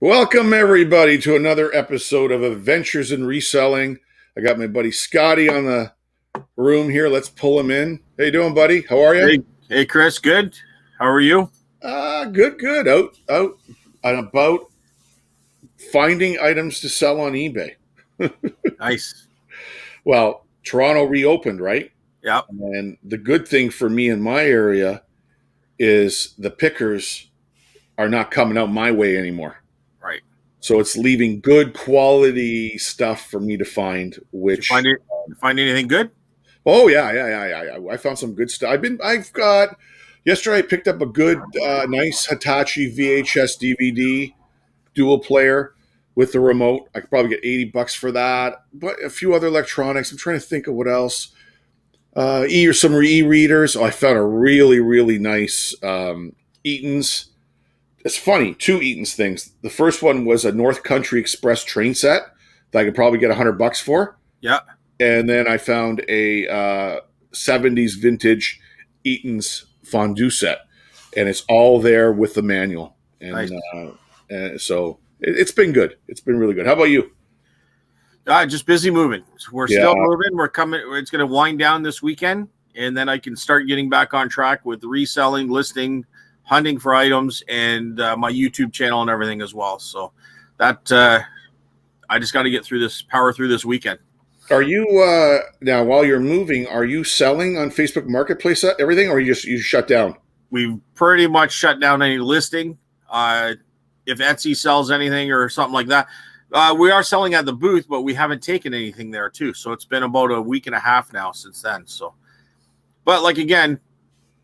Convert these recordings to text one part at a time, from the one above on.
Welcome, everybody, to another episode of Adventures in Reselling. I got my buddy Scotty on the room here. Let's pull him in. How you doing, buddy? How are you? Hey, Chris. Good. How are you? Good. Out and about finding items to sell on eBay. Nice. Well, Toronto reopened, right? Yep. And the good thing for me in my area is the pickers are not coming out my way anymore. Right. So it's leaving good quality stuff for me to find. Which Did you find anything good? Oh yeah. I found some good stuff. I've got. Yesterday, I picked up a good, nice Hitachi VHS DVD dual player with the remote. I could probably get $80 for that. But a few other electronics. I'm trying to think of what else. Some e-readers. Oh, I found a really nice Eaton's. It's funny, two Eaton's things. The first one was a North Country Express train set that I could probably get $100 for. Yeah. And then I found a 70s vintage Eaton's fondue set, and it's all there with the manual. And Nice. So it's been good. It's been really good. How about you? Just busy moving. We're still moving. We're coming. It's going to wind down this weekend, and then I can start getting back on track with reselling, listing, hunting for items, and my YouTube channel and everything as well. So that I just got to get through this, power through this weekend. Are you now while you're moving? Are you selling on Facebook Marketplace everything, or you shut down? We've pretty much shut down any listing. If Etsy sells anything or something like that, we are selling at the booth, but we haven't taken anything there too. So it's been about a week and a half now since then. So, but like again,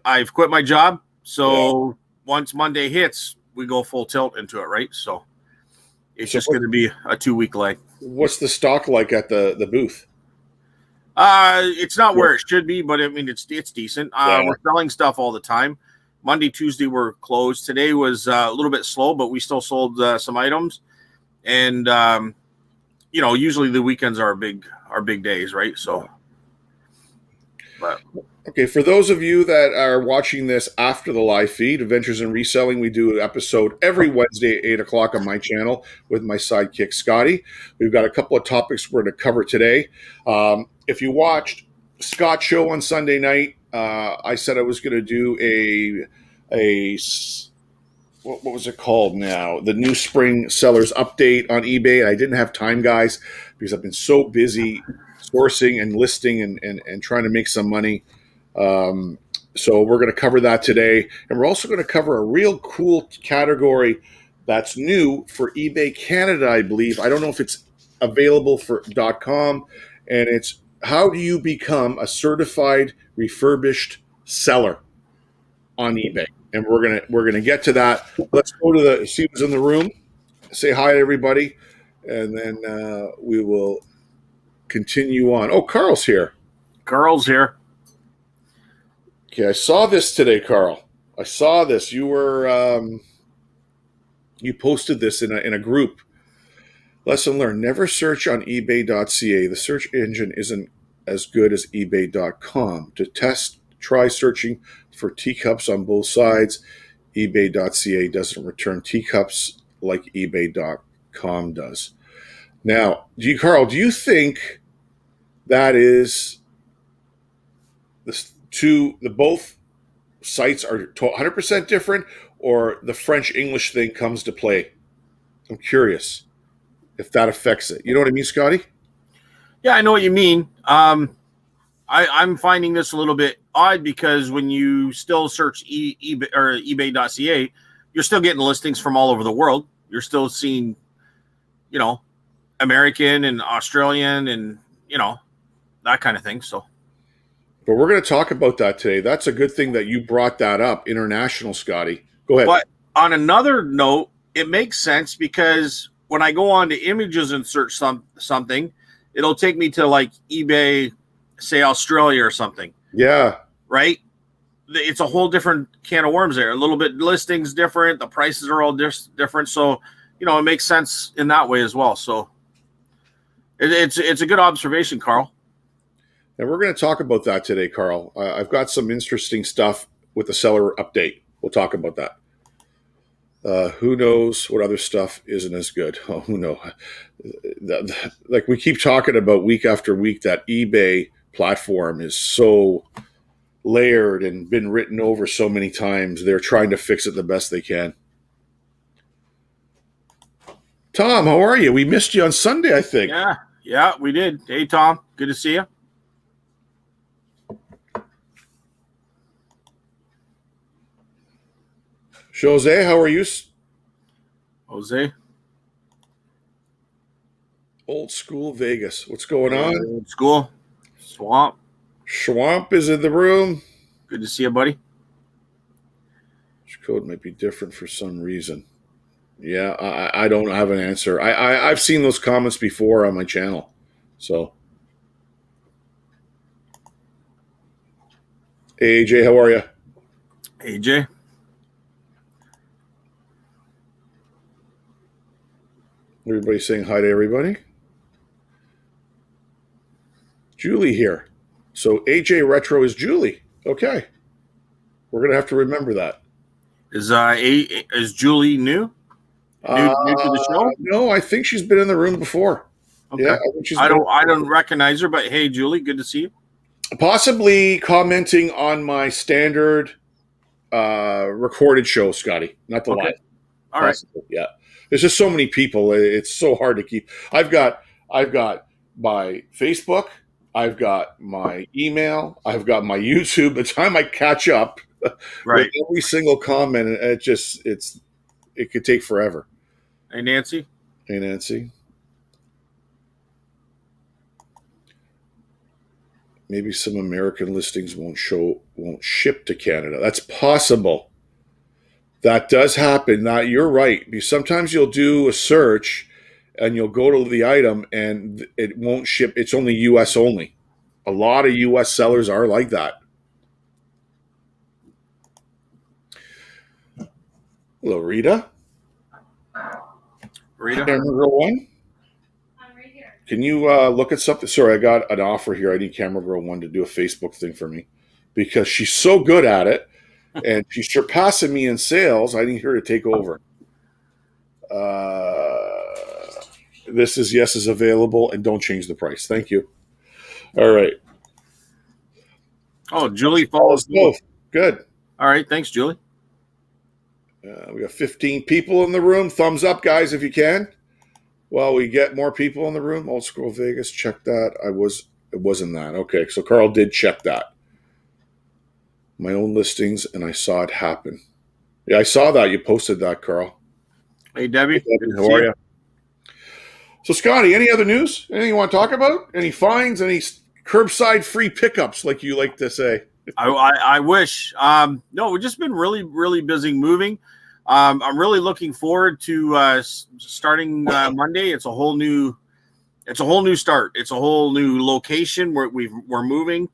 I've quit my job. So once Monday hits, we go full tilt into it, right? So it's just going to be a 2-week lag. What's the stock like at the booth? It's not where it should be, but I mean, it's decent. We're selling stuff all the time. Monday, Tuesday, we're closed. Today was a little bit slow, but we still sold some items. And, usually the weekends are our big days, right? So, but. Okay, for those of you that are watching this after the live feed, Adventures in Reselling, we do an episode every Wednesday at 8 o'clock on my channel with my sidekick, Scotty. We've got a couple of topics we're going to cover today. If you watched Scott's show on Sunday night, I said I was going to do what was it called now? The new spring sellers update on eBay. I didn't have time, guys, because I've been so busy sourcing and listing and trying to make some money. So we're going to cover that today. And we're also going to cover a real cool category that's new for eBay Canada, I believe. I don't know if it's available for .com. And it's how do you become a certified refurbished seller on eBay? And we're gonna get to that. Let's go to see who's in the room. Say hi to everybody. And then we will continue on. Oh, Carl's here. Carl's here. Okay, I saw this today, Carl. I saw this. You were you posted this in a group. Lesson learned: never search on eBay.ca. The search engine isn't as good as eBay.com. To test, try searching for teacups on both sides. eBay.ca doesn't return teacups like eBay.com does. Now, Carl, do you think that is both sites are 100% different, or the French English thing comes to play? I'm curious if that affects it. You know what I mean, Scotty? Yeah, I know what you mean. I'm finding this a little bit odd because when you still search eBay or eBay.ca, you're still getting listings from all over the world. You're still seeing, American and Australian and, that kind of thing. So. But we're going to talk about that today. That's a good thing that you brought that up, international, Scotty. Go ahead. But on another note, it makes sense because when I go on to images and search something, it'll take me to like eBay, say Australia or something. Yeah. Right? It's a whole different can of worms there. A little bit listings different. The prices are all different. So, it makes sense in that way as well. So it's a good observation, Carl. And we're going to talk about that today, Carl. I've got some interesting stuff with the seller update. We'll talk about that. Who knows what other stuff isn't as good? Oh, who knows? Like we keep talking about week after week, that eBay platform is so layered and been written over so many times. They're trying to fix it the best they can. Tom, how are you? We missed you on Sunday, I think. Yeah, we did. Hey, Tom, good to see you. Jose, how are you? Jose. Old school Vegas. What's going on? Old school. Swamp. Schwamp is in the room. Good to see you, buddy. Which code might be different for some reason. Yeah, I don't have an answer. I've seen those comments before on my channel. So, hey, AJ, how are you? AJ. Everybody saying hi to everybody. Julie here. So AJ Retro is Julie. Okay. We're going to have to remember that. Is Julie new? New to the show? No, I think she's been in the room before. Okay. Yeah, I don't recognize her, but hey, Julie, good to see you. Possibly commenting on my standard recorded show, Scotty, not the live. All right. Yeah. There's just so many people. It's so hard to keep. I've got my Facebook, I've got my email, I've got my YouTube. By the time I catch up with every single comment, it could take forever. Hey, Nancy. Hey, Nancy. Maybe some American listings won't ship to Canada. That's possible. That does happen. You're right. Because sometimes you'll do a search and you'll go to the item and it won't ship. It's only US only. A lot of US sellers are like that. Hello, Rita. Rita. Camera Girl 1. I'm right here. Can you look at something? Sorry, I got an offer here. I need Camera Girl 1 to do a Facebook thing for me because she's so good at it. And she's surpassing me in sales. I need her to take over. This is yes is available, and don't change the price. Thank you. All right. Oh, Julie follows both. Good. All right. Thanks, Julie. We got 15 people in the room. Thumbs up, guys, if you can. Well, we get more people in the room. Old School Vegas. Check that. It wasn't that. Okay. So Carl did check that. My own listings, and I saw it happen. Yeah, I saw that. You posted that, Carl. Hey, Debbie. How are you? So, Scotty, any other news? Anything you want to talk about? Any fines? Any curbside free pickups, like you like to say? I wish. No, we've just been really, really busy moving. I'm really looking forward to starting Monday. It's a whole new start. It's a whole new location where we're moving.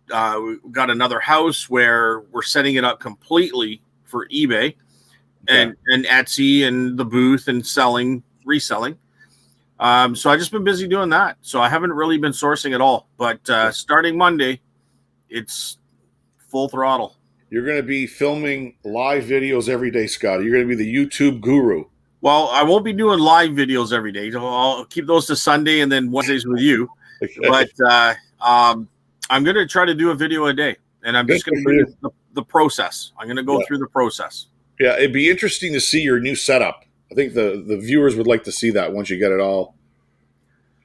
We've got another house where we're setting it up completely for eBay and Etsy and the booth and reselling. So I've just been busy doing that. So I haven't really been sourcing at all. But starting Monday, it's full throttle. You're going to be filming live videos every day, Scotty. You're going to be the YouTube guru. Well, I won't be doing live videos every day. I'll keep those to Sunday and then Wednesdays with you. Okay. But I'm going to try to do a video a day, and I'm just going to do the process. I'm going to go through the process. Yeah, it'd be interesting to see your new setup. I think the viewers would like to see that once you get it all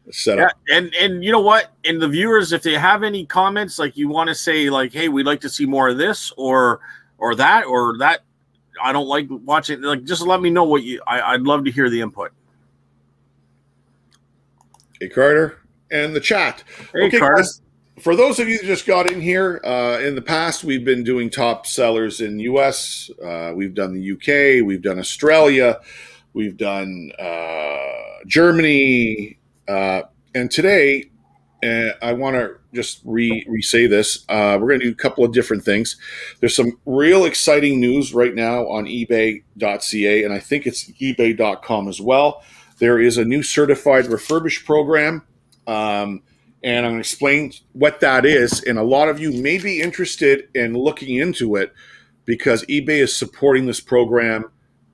set up. And you know what? And the viewers, if they have any comments, like you want to say, like, hey, we'd like to see more of this or that, I don't like watching. Like, just let me know what I'd love to hear the input. Hey, Carter, and the chat. Hey, okay, Carter. Guys, for those of you that just got in here, in the past, we've been doing top sellers in US. We've done the UK. We've done Australia. We've done Germany. And today, I want to just re-say this. We're going to do a couple of different things. There's some real exciting news right now on ebay.ca, and I think it's ebay.com as well. There is a new certified refurbished program. And I'm going to explain what that is. And a lot of you may be interested in looking into it because eBay is supporting this program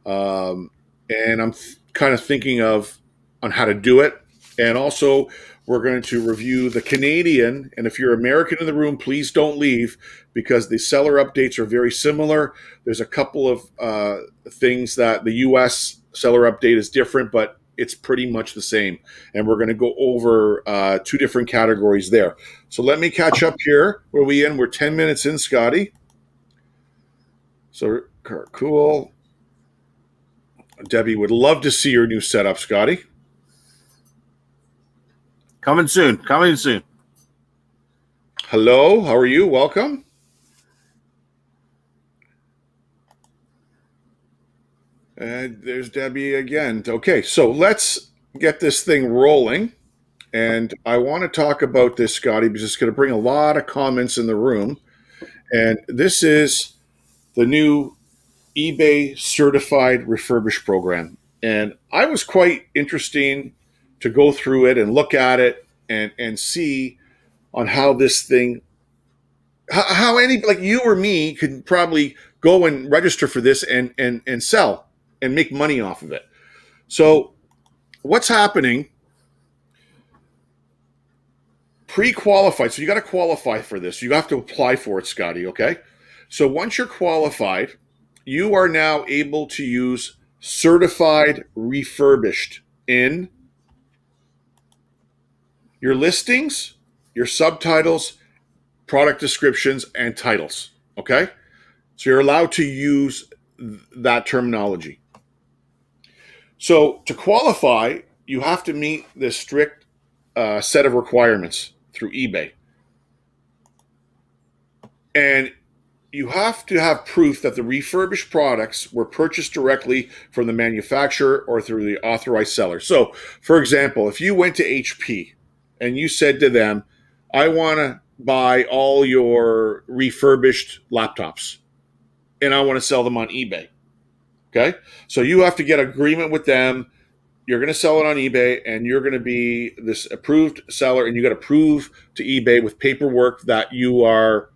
and I'm kind of thinking of on how to do it. And also, we're going to review the Canadian. And if you're American in the room, please don't leave because the seller updates are very similar. There's a couple of things that the U.S. seller update is different, but it's pretty much the same. And we're going to go over two different categories there. So let me catch up here. Where are we in? We're 10 minutes in, Scotty. So cool. Debbie would love to see your new setup, Scotty. Coming soon. Coming soon. Hello, how are you? Welcome. And there's Debbie again. Okay, so let's get this thing rolling. And I want to talk about this, Scotty, because it's going to bring a lot of comments in the room. And this is the new eBay certified refurbished program. And I was quite interesting to go through it and look at it and see on how this thing, how any, like you or me could probably go and register for this and sell and make money off of it. So what's happening? Pre-qualified. So you got to qualify for this. You have to apply for it, Scotty. Okay. So once you're qualified, you are now able to use certified refurbished in your listings, your subtitles, product descriptions, and titles. Okay. So you're allowed to use that terminology. So to qualify, you have to meet this strict set of requirements through eBay. And you have to have proof that the refurbished products were purchased directly from the manufacturer or through the authorized seller. So, for example, if you went to HP and you said to them, I want to buy all your refurbished laptops and I want to sell them on eBay. Okay. So you have to get agreement with them. You're going to sell it on eBay and you're going to be this approved seller and you got to prove to eBay with paperwork that you are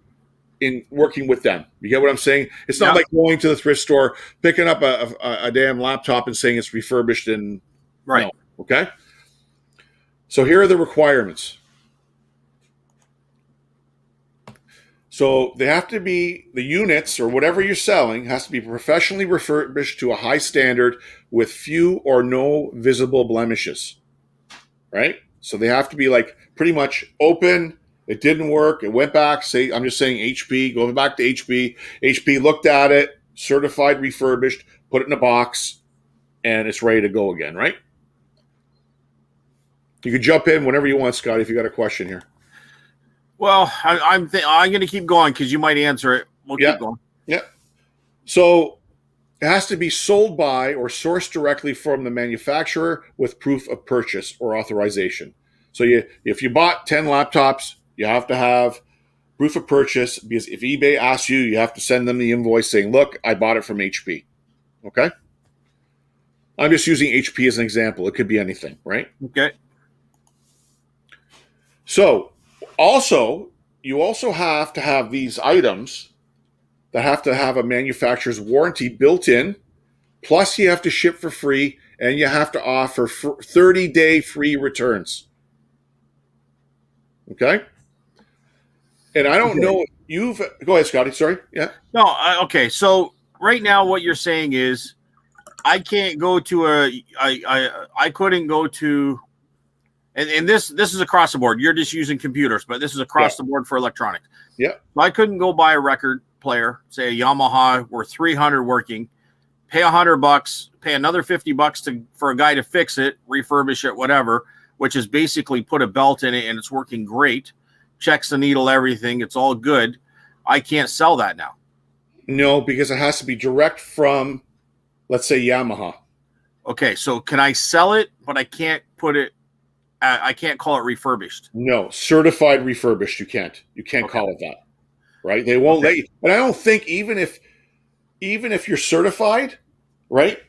in working with them. You get what I'm saying? It's not like going to the thrift store, picking up a damn laptop and saying it's refurbished and right. No. Okay. So here are the requirements. So they have to be, the units or whatever you're selling has to be professionally refurbished to a high standard with few or no visible blemishes, right? So they have to be like pretty much open. It didn't work. It went back. Say, I'm just saying HP, going back to HP. HP looked at it, certified refurbished, put it in a box, and it's ready to go again, right? You can jump in whenever you want, Scott, if you got a question here. Well, I'm going to keep going because you might answer it. We'll keep going. Yeah. So it has to be sold by or sourced directly from the manufacturer with proof of purchase or authorization. So if you bought 10 laptops, you have to have proof of purchase because if eBay asks you, you have to send them the invoice saying, look, I bought it from HP. Okay? I'm just using HP as an example. It could be anything, right? Okay. So you also have to have these items that have to have a manufacturer's warranty built in, plus you have to ship for free, and you have to offer 30-day free returns. Okay? And I don't know, go ahead, Scotty, sorry. Yeah. No, okay. So right now what you're saying is I can't go to I couldn't go to, and this is across the board. You're just using computers, but this is across the board for electronics. Yeah. So I couldn't go buy a record player, say a Yamaha, where 300 working, pay $100, pay another $50 for a guy to fix it, refurbish it, whatever, which is basically put a belt in it and it's working great, checks the needle, everything, it's all good. I can't sell that now. No, because it has to be direct from, let's say, Yamaha. Okay, so can I sell it, but I can't put it, I can't call it refurbished? No, certified refurbished, you can't. You can't call it that, right? They won't let you. And I don't think even if you're certified, right,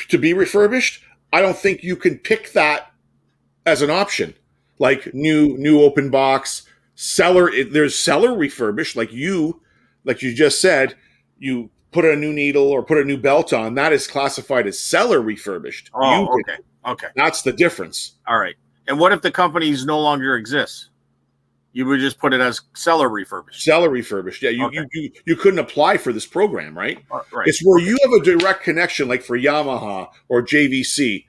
to be refurbished, I don't think you can pick that as an option. Like new open box, seller, there's seller refurbished, like you just said, you put a new needle or put a new belt on, that is classified as seller refurbished. You Oh, did. okay. Okay. That's the difference. All right. And what if the companies no longer exists? You would just put it as seller refurbished. Seller refurbished. Yeah, Okay. you couldn't apply for this program, right? Right. It's where you have a direct connection, like for Yamaha or JVC.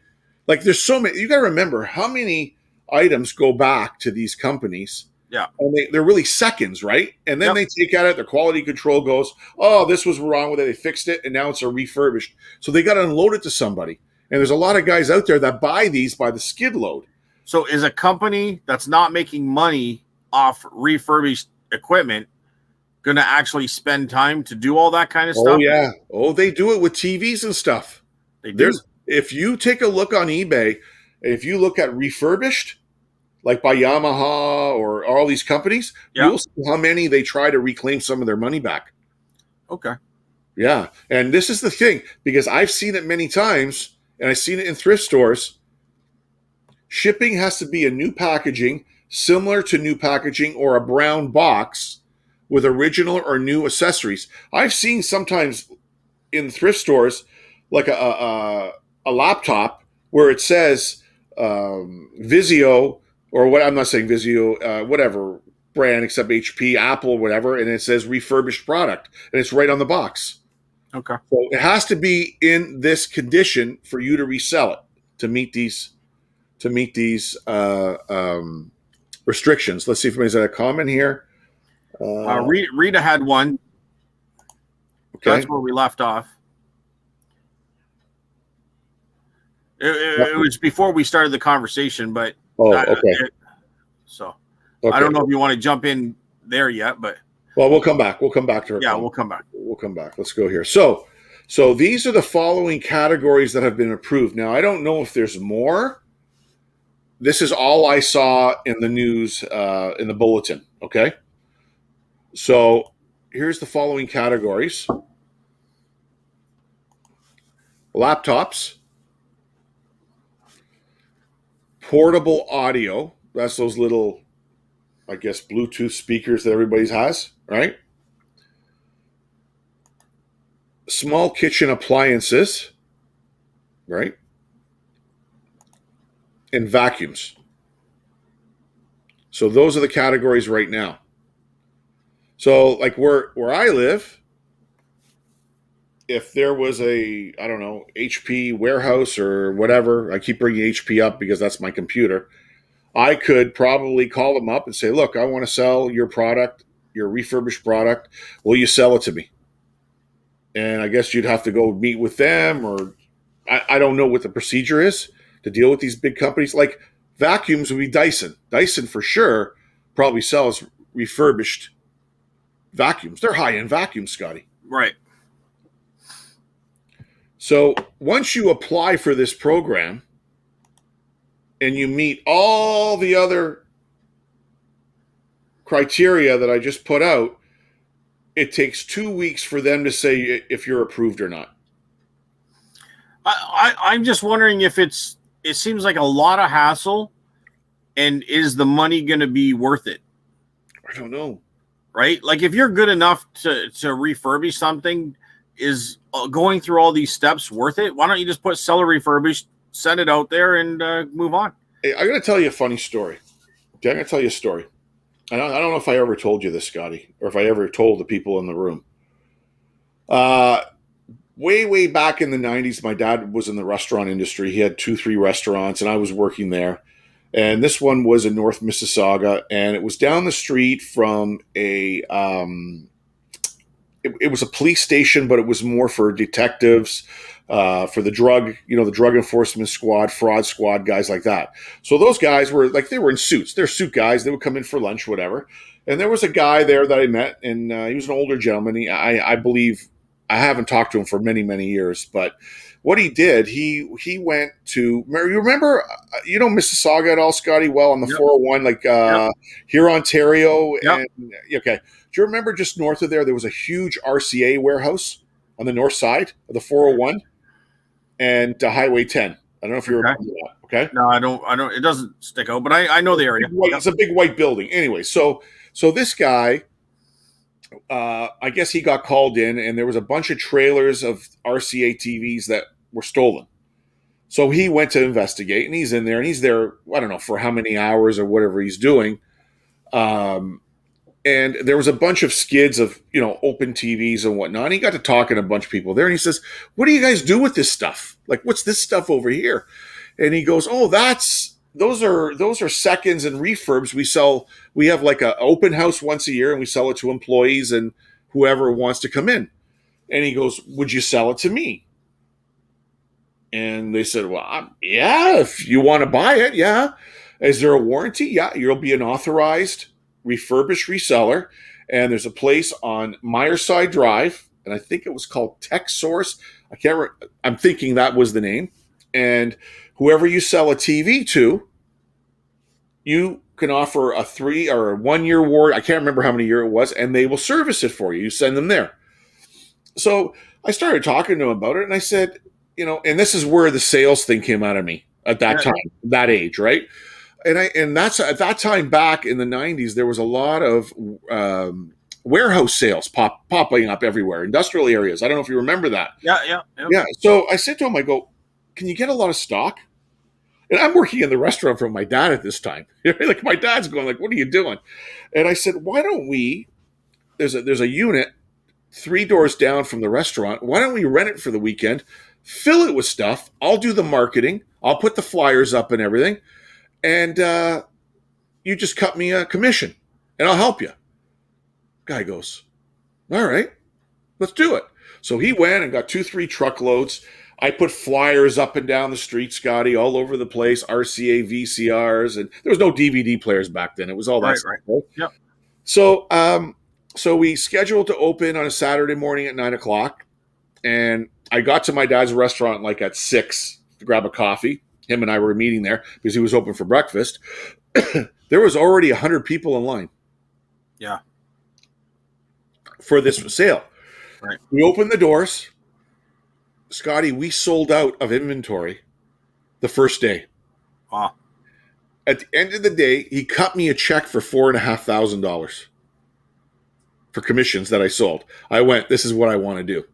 Like there's so many. You got to remember how many items go back to these companies. Yeah. And they're really seconds, right? And then they take at it. Their quality control goes, oh, this was wrong with it. They fixed it, and now it's a refurbished. So they got to unload it to somebody. And there's a lot of guys out there that buy these by the skid load. So is a company that's not making money off refurbished equipment going to actually spend time to do all that kind of stuff? Oh, yeah. Oh, they do it with TVs and stuff. They do. If you take a look on eBay, if you look at refurbished, like by Yamaha or all these companies, you'll see how many they try to reclaim some of their money back. Okay. Yeah. And this is the thing, because I've seen it many times, and I've seen it in thrift stores. Shipping has to be a new packaging, similar to new packaging, or a brown box with original or new accessories. I've seen sometimes in thrift stores like a laptop where it says Vizio, or what, I'm not saying Vizio, whatever brand except HP, Apple, whatever, and it says refurbished product, and it's right on the box. Okay. So it has to be in this condition for you to resell it to meet these restrictions. Let's see if anybody's got a comment here. Rita had one. Okay. That's where we left off. It was before we started the conversation, but okay. I don't know if you want to jump in there yet, but we'll come back. We'll come back to her. Yeah, we'll come back. We'll come back. Let's go here. So these are the following categories that have been approved. Now, I don't know if there's more. This is all I saw in the news, in the bulletin. Okay. So here's the following categories: laptops, portable audio. That's those little, I guess, Bluetooth speakers that everybody has, right? Small kitchen appliances, right? And vacuums. So those are the categories right now. So like where I live, if there was a, I don't know, HP warehouse or whatever, I keep bringing HP up because that's my computer, I could probably call them up and say, look, I want to sell your product, your refurbished product. Will you sell it to me? And I guess you'd have to go meet with them, or I don't know what the procedure is to deal with these big companies. Like vacuums would be Dyson. Dyson for sure probably sells refurbished vacuums. They're high-end vacuums, Scotty. Right. So once you apply for this program and you meet all the other criteria that I just put out, it takes 2 weeks for them to say if you're approved or not. I'm just wondering if it seems like a lot of hassle, and is the money going to be worth it? I don't know. Right? Like if you're good enough to refurbish something, is going through all these steps worth it? Why don't you just put seller refurbished, send it out there, and move on? Hey, I'm going to tell you a funny story. Okay, I'm going to tell you a story. I don't know if I ever told you this, Scotty, or if I ever told the people in the room. Way back in the 90s, my dad was in the restaurant industry. He had 2-3 restaurants, and I was working there. And this one was in North Mississauga, and it was down the street from a it was a police station, but it was more for detectives, for the drug enforcement squad, fraud squad, guys like that. So those guys were like, they were in suits. They're suit guys. They would come in for lunch, whatever. And there was a guy there that I met, and he was an older gentleman. I believe, I haven't talked to him for many, many years, but what he did, he went to, you remember, Mississauga at all, Scotty? Well, on the 401, like here, Ontario. Yep. And okay. Do you remember just north of there was a huge RCA warehouse on the north side of the 401 and Highway 10? I don't know if you remember that. Okay. No, I don't. It doesn't stick out, but I know the area. It's a big white building. Anyway, so this guy, I guess he got called in, and there was a bunch of trailers of RCA TVs that were stolen. So he went to investigate, and he's in there, and he's there, I don't know, for how many hours or whatever he's doing. Um, and there was a bunch of skids of, open TVs and whatnot. And he got to talking to a bunch of people there, and he says, "What do you guys do with this stuff? Like, what's this stuff over here?" And he goes, "Oh, those are seconds and refurbs we sell. We have like an open house once a year, and we sell it to employees and whoever wants to come in." And he goes, "Would you sell it to me?" And they said, "Well, yeah, if you want to buy it, yeah." "Is there a warranty?" "Yeah, you'll be an authorized refurbished reseller. And there's a place on Myerside Drive, and I think it was called Tech Source. I can't remember. I'm thinking that was the name. And whoever you sell a TV to, you can offer a 3 or a 1 year warranty. I can't remember how many year it was, and they will service it for you. You send them there." So I started talking to him about it, and I said, and this is where the sales thing came out of me at that time, that age, right? And that's at that time back in the 90s, there was a lot of warehouse sales popping up everywhere, industrial areas. I don't know if you remember that. Yeah. So I said to him, I go, "Can you get a lot of stock?" And I'm working in the restaurant for my dad at this time. Like my dad's going like, "What are you doing?" And I said, "Why don't we? There's a unit 3 doors down from the restaurant. Why don't we rent it for the weekend? Fill it with stuff. I'll do the marketing. I'll put the flyers up and everything. And you just cut me a commission, and I'll help you." Guy goes, "All right, let's do it." So he went and got 2-3 truckloads. I put flyers up and down the street, Scotty, all over the place, RCA VCRs, and there was no DVD players back then. It was all that stuff. Right. Yep. So we scheduled to open on a Saturday morning at 9:00, and I got to my dad's restaurant like at 6 to grab a coffee. Him and I were meeting there because he was open for breakfast. There was already 100 people in line. Yeah. For this sale. Right. We opened the doors. Scotty, we sold out of inventory the first day. Wow. At the end of the day, he cut me a check for $4,500 for commissions that I sold. I went, "This is what I want to do."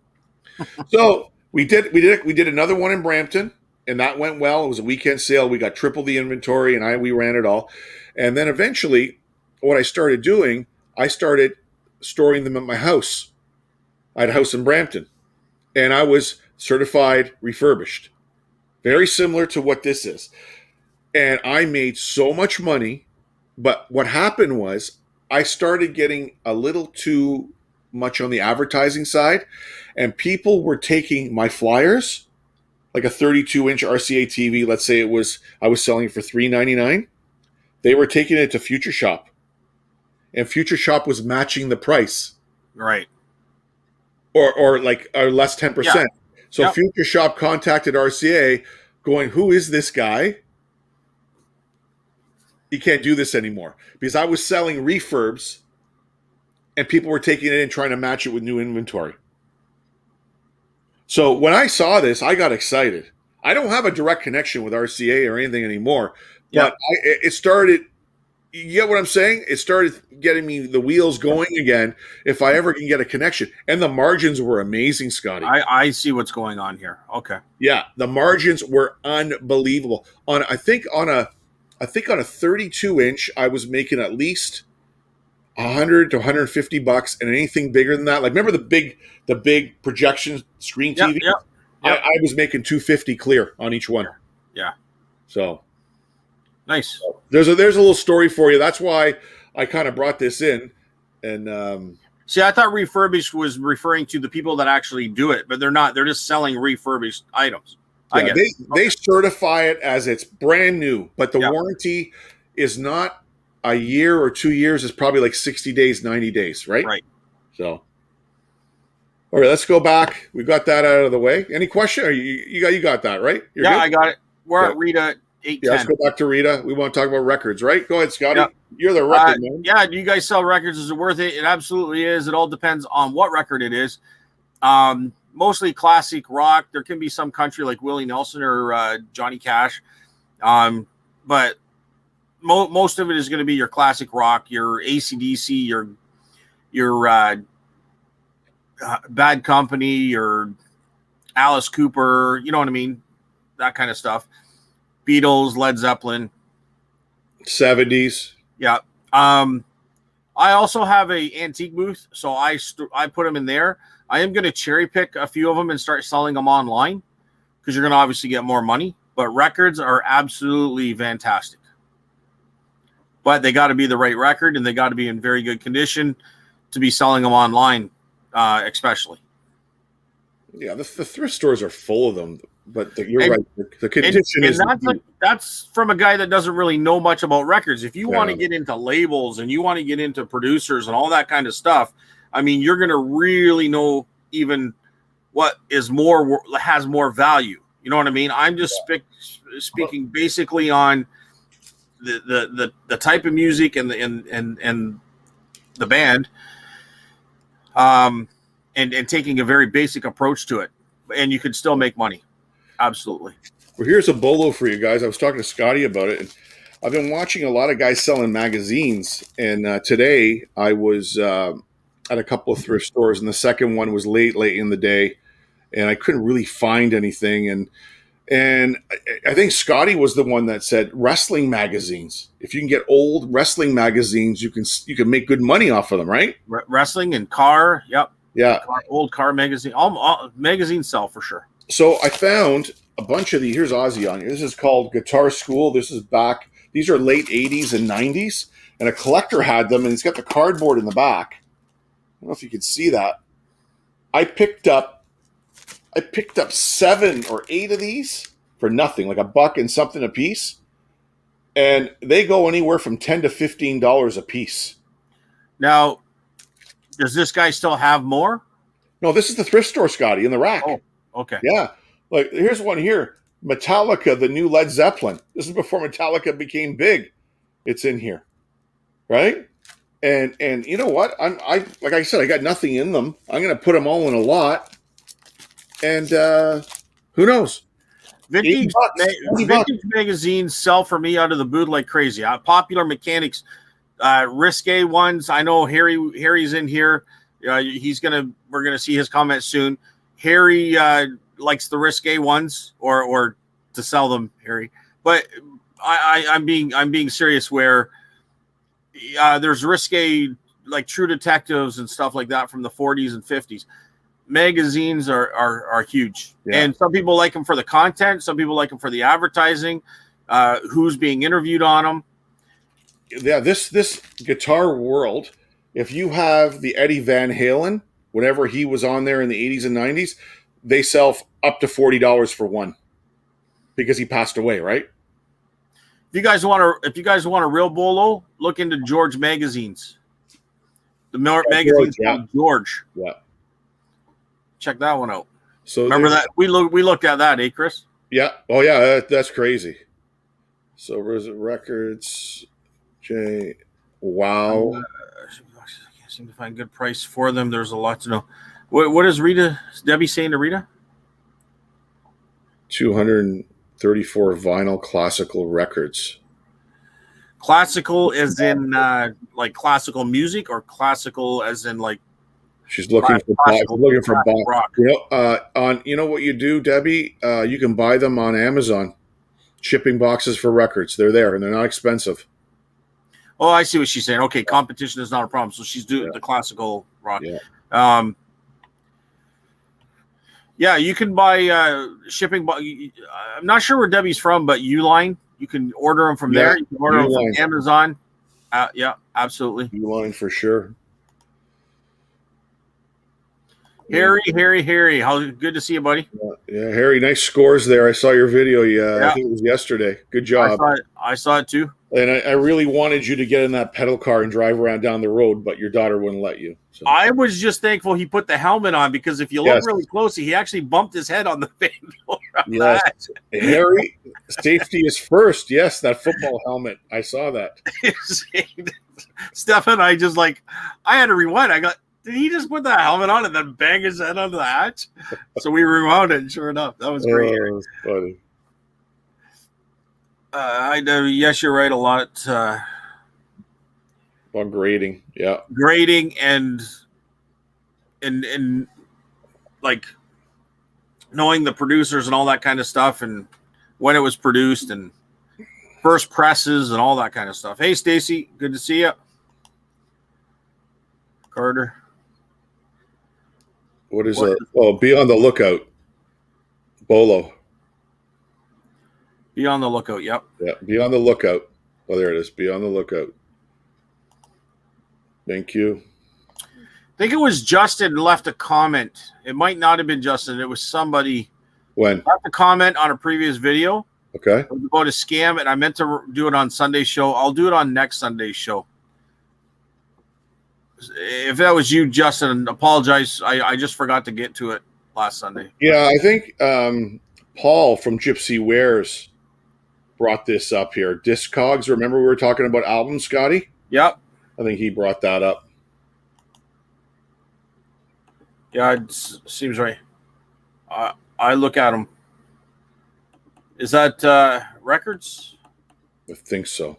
So we did another one in Brampton, and that went well. It was a weekend sale. We got triple the inventory, and we ran it all. And then eventually, what I started doing, I started storing them at my house. I had a house in Brampton, and I was certified refurbished, very similar to what this is. And I made so much money, but what happened was I started getting a little too much on the advertising side, and people were taking my flyers, like a 32-inch RCA TV. Let's say I was selling it for $399. They were taking it to Future Shop, and Future Shop was matching the price, Right. or less 10%. Yeah. So Yep. Future Shop contacted RCA, going, "Who is this guy? He can't do this anymore," because I was selling refurbs, and people were taking it and trying to match it with new inventory. So when I saw this, I got excited. I don't have a direct connection with RCA or anything anymore, but it started. You get what I'm saying? It started getting me the wheels going again. If I ever can get a connection, and the margins were amazing, Scotty. I see what's going on here. Okay. Yeah, the margins were unbelievable. I think on a 32-inch, I was making at least $100 to $150, and anything bigger than that, like remember the big projection screen TV? Yep. I was making $250 clear on each one. Yeah. So nice. There's a little story for you. That's why I kind of brought this in. And see, I thought refurbished was referring to the people that actually do it, but they're not. They're just selling refurbished items. yeah, they certify it as it's brand new, but the warranty is not a year or 2 years. It's probably like 60 days, 90 days, right? Right. So, all right, let's go back. We got that out of the way. Any question? Or you got that, right? You're good? I got it. We're at Rita 810. Yeah, let's go back to Rita. We want to talk about records, right? Go ahead, Scotty. You're the record man. Yeah, do you guys sell records? Is it worth it? It absolutely is. It all depends on what record it is. Mostly classic rock. There can be some country like Willie Nelson or Johnny Cash. But most of it is going to be your classic rock, your AC/DC, your your Bad Company, your Alice Cooper, you know what I mean? That kind of stuff. Beatles, Led Zeppelin. 70s. Yeah. I also have a antique booth, so I put them in there. I am going to cherry pick a few of them and start selling them online because you're going to obviously get more money. But records are absolutely fantastic. But they got to be the right record, and they got to be in very good condition to be selling them online, especially. Yeah, the thrift stores are full of them, but you're right. The condition and is that's from a guy that doesn't really know much about records. If you want to Yeah. get into labels and you want to get into producers and all that kind of stuff, I mean, you're going to really know even what is has more value. You know what I mean? I'm just speaking basically on the type of music and the band, and taking a very basic approach to it, and you could still make money. Absolutely. Well, here's a bolo for you guys. I was talking to Scotty about it, and I've been watching a lot of guys selling magazines. And today I was at a couple of thrift stores, and the second one was late in the day, and I couldn't really find anything. And I think Scotty was the one that said wrestling magazines. If you can get old wrestling magazines, you can make good money off of them, right? Wrestling and car, yep. Yeah, old car magazine. All magazines sell for sure. So I found a bunch of these. Here's Ozzy on here. This is called Guitar School. This is back. These are late 80s and 90s. And a collector had them, and it's got the cardboard in the back. I don't know if you can see that. I picked up 7 or 8 of these for nothing, like $1 and something a piece. And they go anywhere from $10 to $15 a piece. Now, does this guy still have more? No, this is the thrift store, Scotty, in the rack. Oh, okay. Yeah. Like, here's one here. Metallica, the new Led Zeppelin. This is before Metallica became big. It's in here. Right? And you know what? I like I said, I got nothing in them. I'm gonna put them all in a lot. And who knows? Vintage magazines sell for me out of the booth like crazy. Popular Mechanics, risque ones. I know Harry's in here. We're gonna see his comments soon. Harry likes the risque ones, or to sell them, Harry. But I'm being serious. Where there's risque, like True Detectives and stuff like that from the 40s and 50s. Magazines are huge, and some people like them for the content. Some people like them for the advertising. Who's being interviewed on them? Yeah, this Guitar World. If you have the Eddie Van Halen, whenever he was on there in the 80s and 90s, they sell up to $40 for one because he passed away, right? If you guys want a real bolo, look into George magazines. The magazines called George. Yeah. Check that one out. So remember that we looked at that, eh, Chris? Yeah. Oh yeah, that's crazy. So records, Jay. Wow. I can't seem to find a good price for them. There's a lot to know. What is Debbie saying to Rita? 234 vinyl classical records. Classical as in like classical music, or classical as in like she's looking for rock. You know what you do, Debbie? You can buy them on Amazon. Shipping boxes for records. They're there and they're not expensive. Oh, I see what she's saying. Okay, competition is not a problem. So she's doing the classical rock. Yeah. Yeah, you can buy shipping. I'm not sure where Debbie's from, but Uline, you can order them from there. You can order them from Amazon. Yeah, absolutely. Uline for sure. Harry, how good to see you, buddy. Yeah, Harry, nice scores there. I saw your video. I think it was yesterday. Good job. I saw it too. And I really wanted you to get in that pedal car and drive around down the road, but your daughter wouldn't let you. So. I was just thankful he put the helmet on, because if you look really closely, he actually bumped his head on the vandal. Yes. Harry, safety is first. Yes, that football helmet. I saw that. Steph and I I had to rewind. Did he just put that helmet on and then bang his head onto the hatch? So we rewound it, and sure enough, that was great. That was funny. Yes, you're right. A lot. On grading, yeah. grading and like knowing the producers and all that kind of stuff, and when it was produced, and first presses and all that kind of stuff. Hey, Stacy, good to see you. Carter. What is a? Oh, be on the lookout. Bolo. Be on the lookout. Yep. Yeah, be on the lookout. Oh, there it is. Be on the lookout. Thank you. I think it was Justin left a comment. It might not have been Justin. It was somebody When? left a comment on a previous video. Okay. It was about a scam, and I meant to do it on Sunday's show. I'll do it on next Sunday's show. If that was you, Justin, apologize. I just forgot to get to it last Sunday. Yeah, I think Paul from Gypsy Wares brought this up here. Discogs. Remember we were talking about albums, Scotty? Yep. I think he brought that up. Yeah, it seems right. I look at them. Is that records? I think so.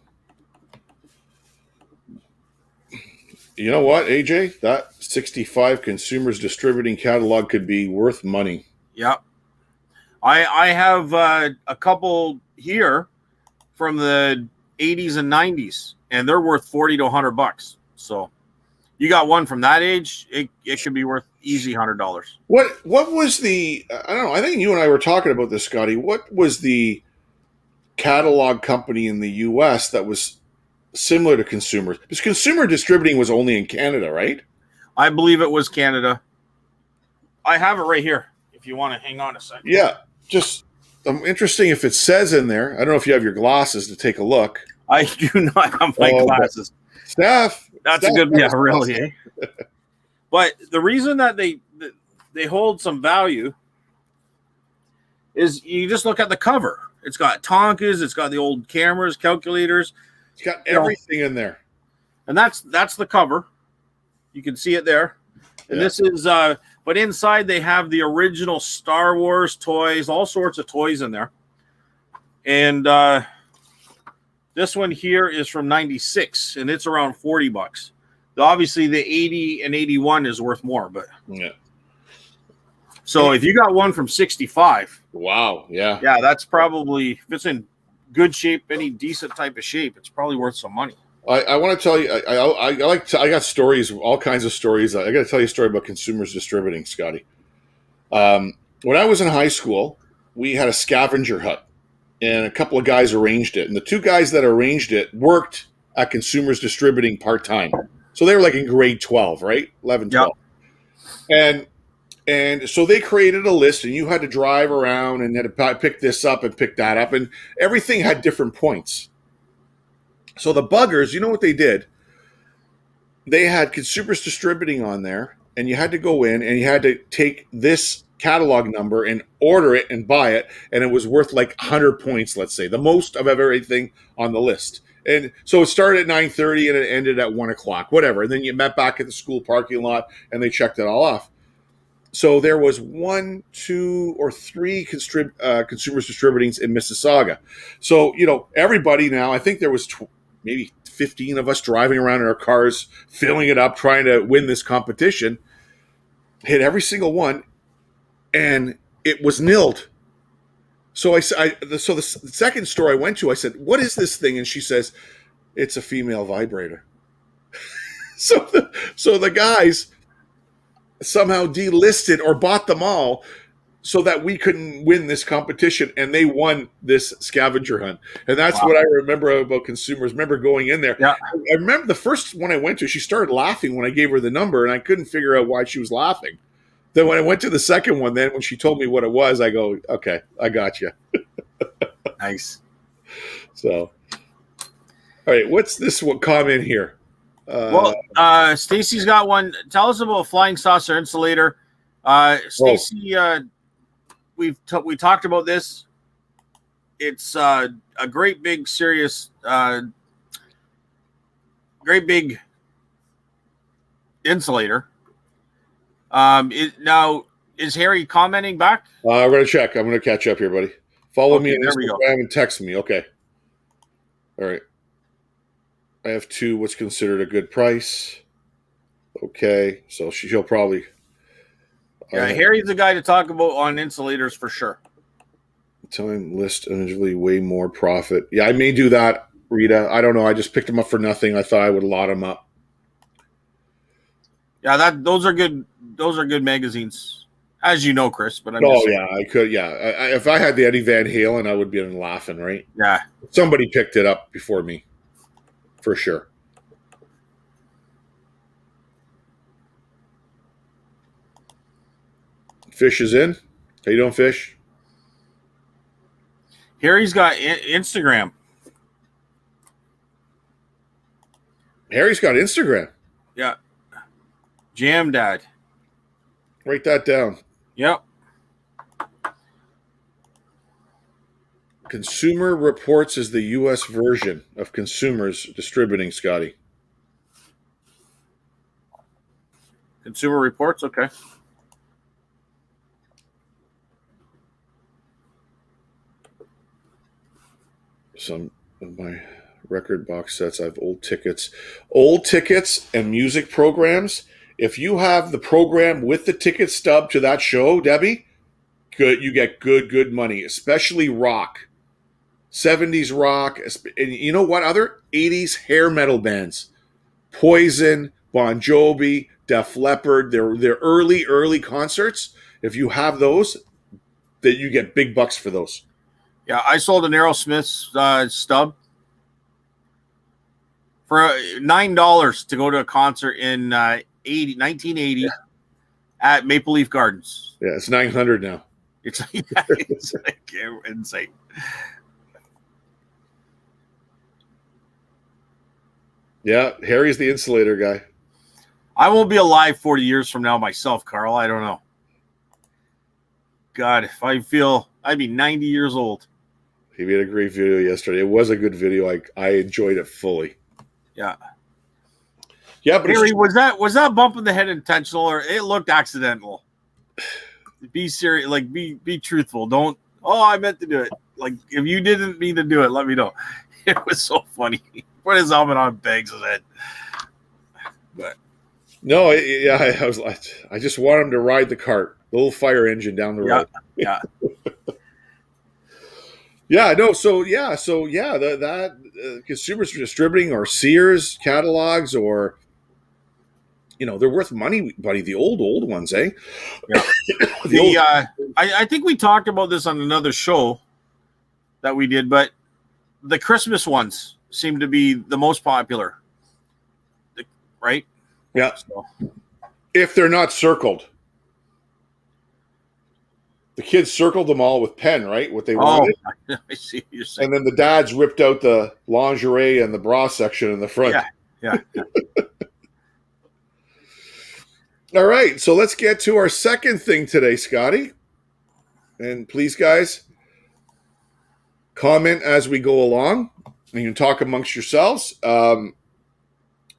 You know what, AJ? That 65 consumers distributing catalog could be worth money. Yep. I have a couple here from the 80s and 90s, and they're worth $40 to $100. So you got one from that age, it could be worth easy $100. What was the? I don't know. I think you and I were talking about this, Scotty. What was the catalog company in the U.S. that was similar to consumers? Because consumer distributing was only in Canada, right? I believe it was Canada. I have it right here. If you want to hang on a second. Yeah. Just interesting if it says in there. I don't know if you have your glasses to take a look. I do not have my glasses. Steph. That's a good, yeah, really. Eh? But the reason that they hold some value is you just look at the cover. It's got Tonkas, it's got the old cameras, calculators. It's got everything in there. And that's the cover. You can see it there. And this is but inside they have the original Star Wars toys, all sorts of toys in there. And this one here is from 96, and it's around $40. Obviously, the 80 and 81 is worth more, but yeah. So if you got one from 65, wow, yeah, that's probably, if it's in good shape, any decent type of shape, it's probably worth some money. I want to tell you, I got stories, all kinds of stories. I got to tell you a story about consumers distributing, Scotty. When I was in high school, we had a scavenger hunt, and a couple of guys arranged it. And the two guys that arranged it worked at Consumers Distributing part-time. So they were like in grade 12, right? 11, 12. Yep. And so they created a list, and you had to drive around and had to pick this up and pick that up. And everything had different points. So the buggers, you know what they did? They had Consumers Distributing on there, and you had to go in and you had to take this catalog number and order it and buy it, and it was worth like 100 points, let's say, the most of everything on the list. And so it started at 9:30 and it ended at 1 o'clock, whatever. And then you met back at the school parking lot and they checked it all off. So there was 1, 2, or 3 consumers distributings in Mississauga. So, you know, everybody now, I think there was maybe 15 of us driving around in our cars, filling it up, trying to win this competition, hit every single one. And it was nilled. So the second store I went to, I said, "What is this thing?" And she says, "It's a female vibrator." so the guys somehow delisted or bought them all so that we couldn't win this competition, and they won this scavenger hunt. And that's what I remember about consumers. Remember going in there. Yeah. I remember the first one I went to, she started laughing when I gave her the number, and I couldn't figure out why she was laughing. Then when I went to the second one, then when she told me what it was, I go, "Okay, I got you." Nice. So, all right, what's this one comment here? Stacy's got one. Tell us about a flying saucer insulator. Stacy, we talked about this. It's a great big, serious, great big insulator. Now, is Harry commenting back? We're going to check. I'm going to catch up here, buddy. Follow me on there we go. Instagram and text me. Okay. All right. I have two. What's considered a good price? Okay, so she'll probably. Yeah, Harry's the guy to talk about on insulators for sure. Time list individually way more profit. Yeah, I may do that, Rita. I don't know. I just picked them up for nothing. I thought I would lot them up. Yeah, those are good. Those are good magazines, as you know, Chris. But Yeah, I could. Yeah, if I had the Eddie Van Halen, I would be laughing, right? Yeah, somebody picked it up before me, for sure. Fish is in. How you doing, Fish? Harry's got Instagram. Harry's got Instagram. Yeah, Jam Dad. Write that down. Yep. Consumer Reports is the U.S. version of Consumers Distributing, Scotty. Consumer Reports. Okay. Some of my record box sets, I have old tickets and music programs. If you have the program with the ticket stub to that show, Debbie, good, you get good money, especially rock, 70s rock, and you know what other 80s hair metal bands, Poison, Bon Jovi, Def Leppard, their early concerts. If you have those, that you get big bucks for those. Yeah, I sold an Aerosmith stub for $9 to go to a concert in 1980 at Maple Leaf Gardens. Yeah, it's 900 now. It's like insane. Yeah, Harry's the insulator guy. I won't be alive 40 years from now myself, Carl. I don't know. God, if I feel I'd be 90 years old. He made a great video yesterday. It was a good video. I enjoyed it fully. Yeah. Yeah, but Harry, was that bump in the head intentional or it looked accidental? Be serious, like be truthful. Don't I meant to do it. Like if you didn't mean to do it, let me know. It was so funny. Put his helmet on, bangs his head. But no, I was like, I just want him to ride the cart, the little fire engine down the road. Yeah. Yeah, no, that consumers Distributing or Sears catalogs, or they're worth money, buddy. The old ones, eh? Yeah. I think we talked about this on another show that we did, but the Christmas ones seem to be the most popular, right? Yeah. So. If they're not circled. The kids circled them all with pen, right? What they wanted. I see what you're saying. And then the dads ripped out the lingerie and the bra section in the front. Yeah. All right, so let's get to our second thing today, Scotty. And please, guys, comment as we go along. And you can talk amongst yourselves. For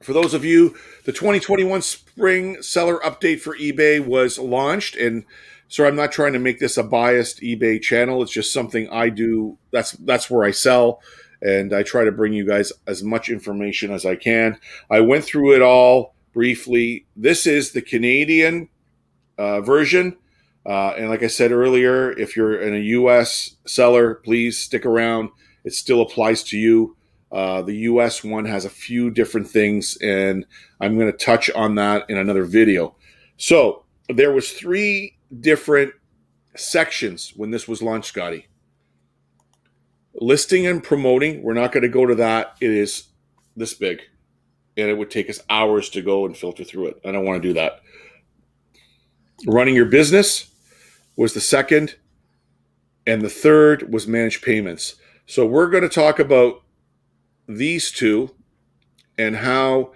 those of you, the 2021 Spring Seller Update for eBay was launched, and so I'm not trying to make this a biased eBay channel. It's just something I do. That's where I sell, and I try to bring you guys as much information as I can. I went through it all briefly. This is the Canadian version, and like I said earlier, if you're in a U.S. seller, please stick around. It still applies to you. The U.S. one has a few different things, and I'm going to touch on that in another video. So there was 3 different sections when this was launched, Scotty. Listing and promoting, we're not going to go to that. It is this big, and it would take us hours to go and filter through it. I don't want to do that. Running your business was the second, and the third was managed payments. So we're going to talk about these two and how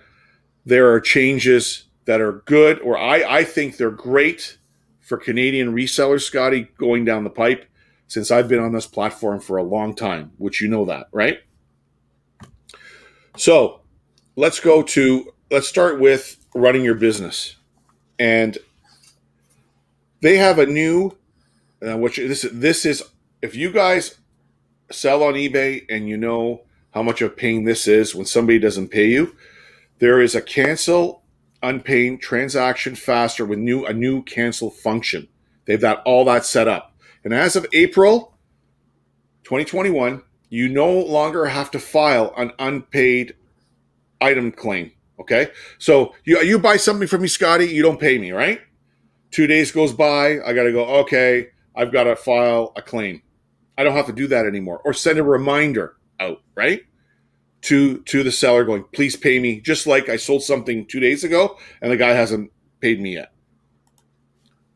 there are changes that are good, or I think they're great for Canadian resellers, Scotty, going down the pipe, since I've been on this platform for a long time, which you know that, right? So let's start with running your business. And they have a new, this is, if you guys sell on eBay and you know how much of a pain this is when somebody doesn't pay you. There is a cancel unpaid transaction faster with a new cancel function. They've got all that set up. And as of April 2021, you no longer have to file an unpaid item claim. Okay? So you buy something from me, Scotty, you don't pay me, right? 2 days goes by, I got to go, okay, I've got to file a claim. I don't have to do that anymore. Or send a reminder out, right? To the seller going, please pay me, just like I sold something 2 days ago and the guy hasn't paid me yet.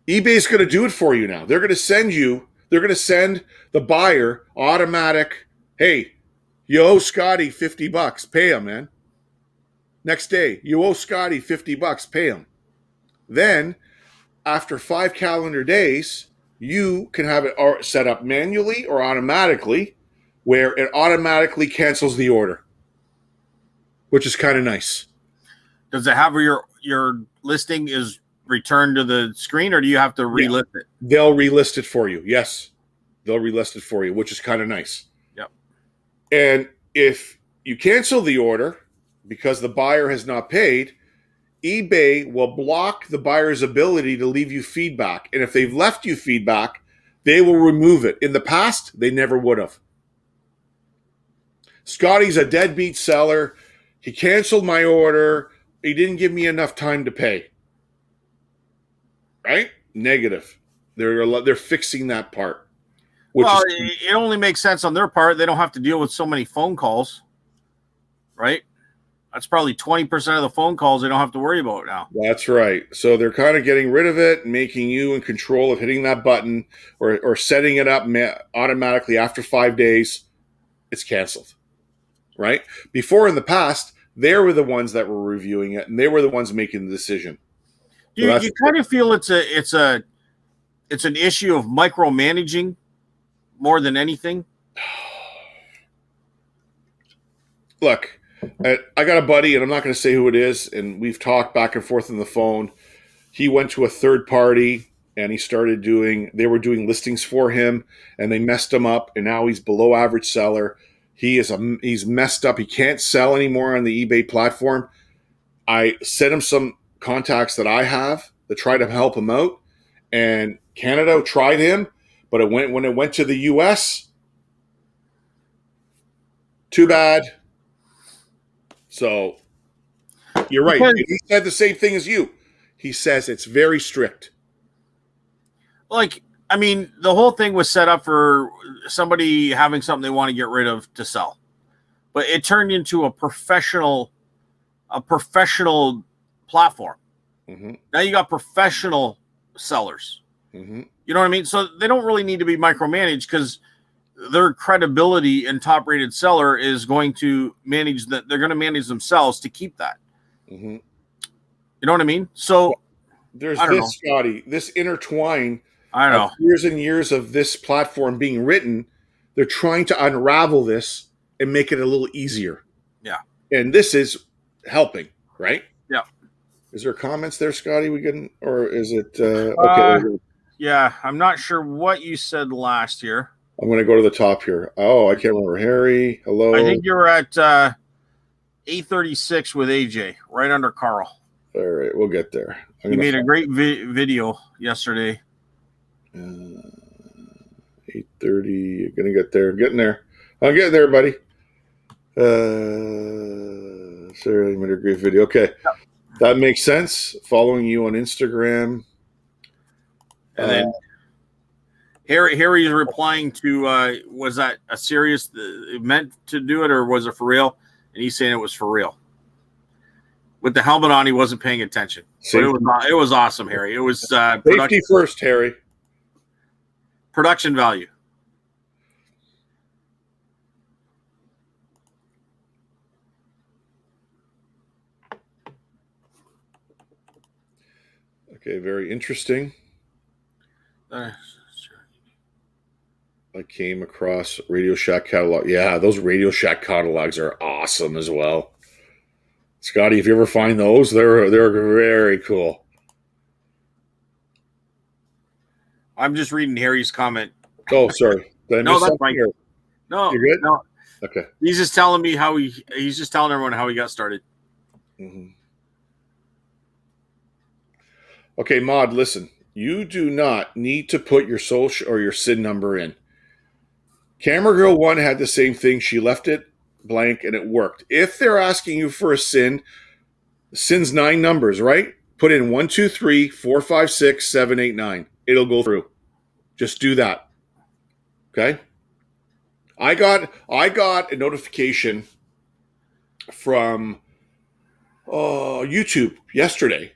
eBay's going to do it for you now. They're going to send the buyer automatic, hey, you owe Scotty $50, pay him, man. Next day, you owe Scotty $50, pay him. Then, after 5 calendar days, you can have it set up manually or automatically, where it automatically cancels the order, which is kind of nice. Does it have your listing is returned to the screen, or do you have to relist it? They'll relist it for you. Yes, they'll relist it for you, which is kind of nice. Yep. And if you cancel the order because the buyer has not paid, eBay will block the buyer's ability to leave you feedback. And if they've left you feedback, they will remove it. In the past, they never would have. Scotty's a deadbeat seller. He canceled my order. He didn't give me enough time to pay. Right? Negative. They're fixing that part. It only makes sense on their part. They don't have to deal with so many phone calls, right? That's probably 20% of the phone calls they don't have to worry about now. That's right. So they're kind of getting rid of it, making you in control of hitting that button or setting it up automatically after 5 days. It's canceled, right? Before, in the past, they were the ones that were reviewing it, and they were the ones making the decision. You kind of feel it's an issue of micromanaging more than anything. Look, I got a buddy, and I'm not going to say who it is, and we've talked back and forth on the phone. He went to a third party, and they were doing listings for him, and they messed him up, and now he's below average seller. He's messed up. He can't sell anymore on the eBay platform. I sent him some contacts that I have to try to help him out, and Canada tried him, but when it went to the US, too bad. So you're right. He said the same thing as you. He says it's very strict. The whole thing was set up for somebody having something they want to get rid of to sell, but it turned into a professional platform. Mm-hmm. Now you got professional sellers. Mm-hmm. You know what I mean? So they don't really need to be micromanaged because their credibility and top-rated seller is going to manage that. They're going to manage themselves to keep that. Mm-hmm. You know what I mean? So there's this, Scotty, this intertwine. I know years and years of this platform being written. They're trying to unravel this and make it a little easier. Yeah. And this is helping, right? Yeah. Is there comments there, Scotty? Or is it okay? Yeah, I'm not sure what you said last year. I'm going to go to the top here. Oh, I can't remember. Harry, hello. I think you were at 836 with AJ, right under Carl. All right, we'll get there. He made a great video yesterday. 8:30. You're going to get there. I'm getting there. I'm getting there, buddy. Sorry, I made a great video. Okay. Yep. That makes sense. Following you on Instagram. And then Harry is replying to, was that a serious, meant to do it, or was it for real? And he's saying it was for real. With the helmet on, he wasn't paying attention. But it was awesome, Harry. It was safety first, Harry. Production value. Okay, very interesting. I came across Radio Shack catalog. Yeah, those Radio Shack catalogs are awesome as well. Scotty, if you ever find those, they're very cool. I'm just reading Harry's comment. Oh, sorry. No, that's fine. No, you're good. Okay. He's just telling me he's just telling everyone how he got started. Mm-hmm. Okay, Maud, listen. You do not need to put your social or your SIN number in. Camera Girl 1 had the same thing. She left it blank and it worked. If they're asking you for a SIN, SIN's 9 numbers, right? Put in 1, 2, 3, 4, 5, 6, 7, 8, 9. It'll go through. Just do that. Okay? I got a notification from YouTube yesterday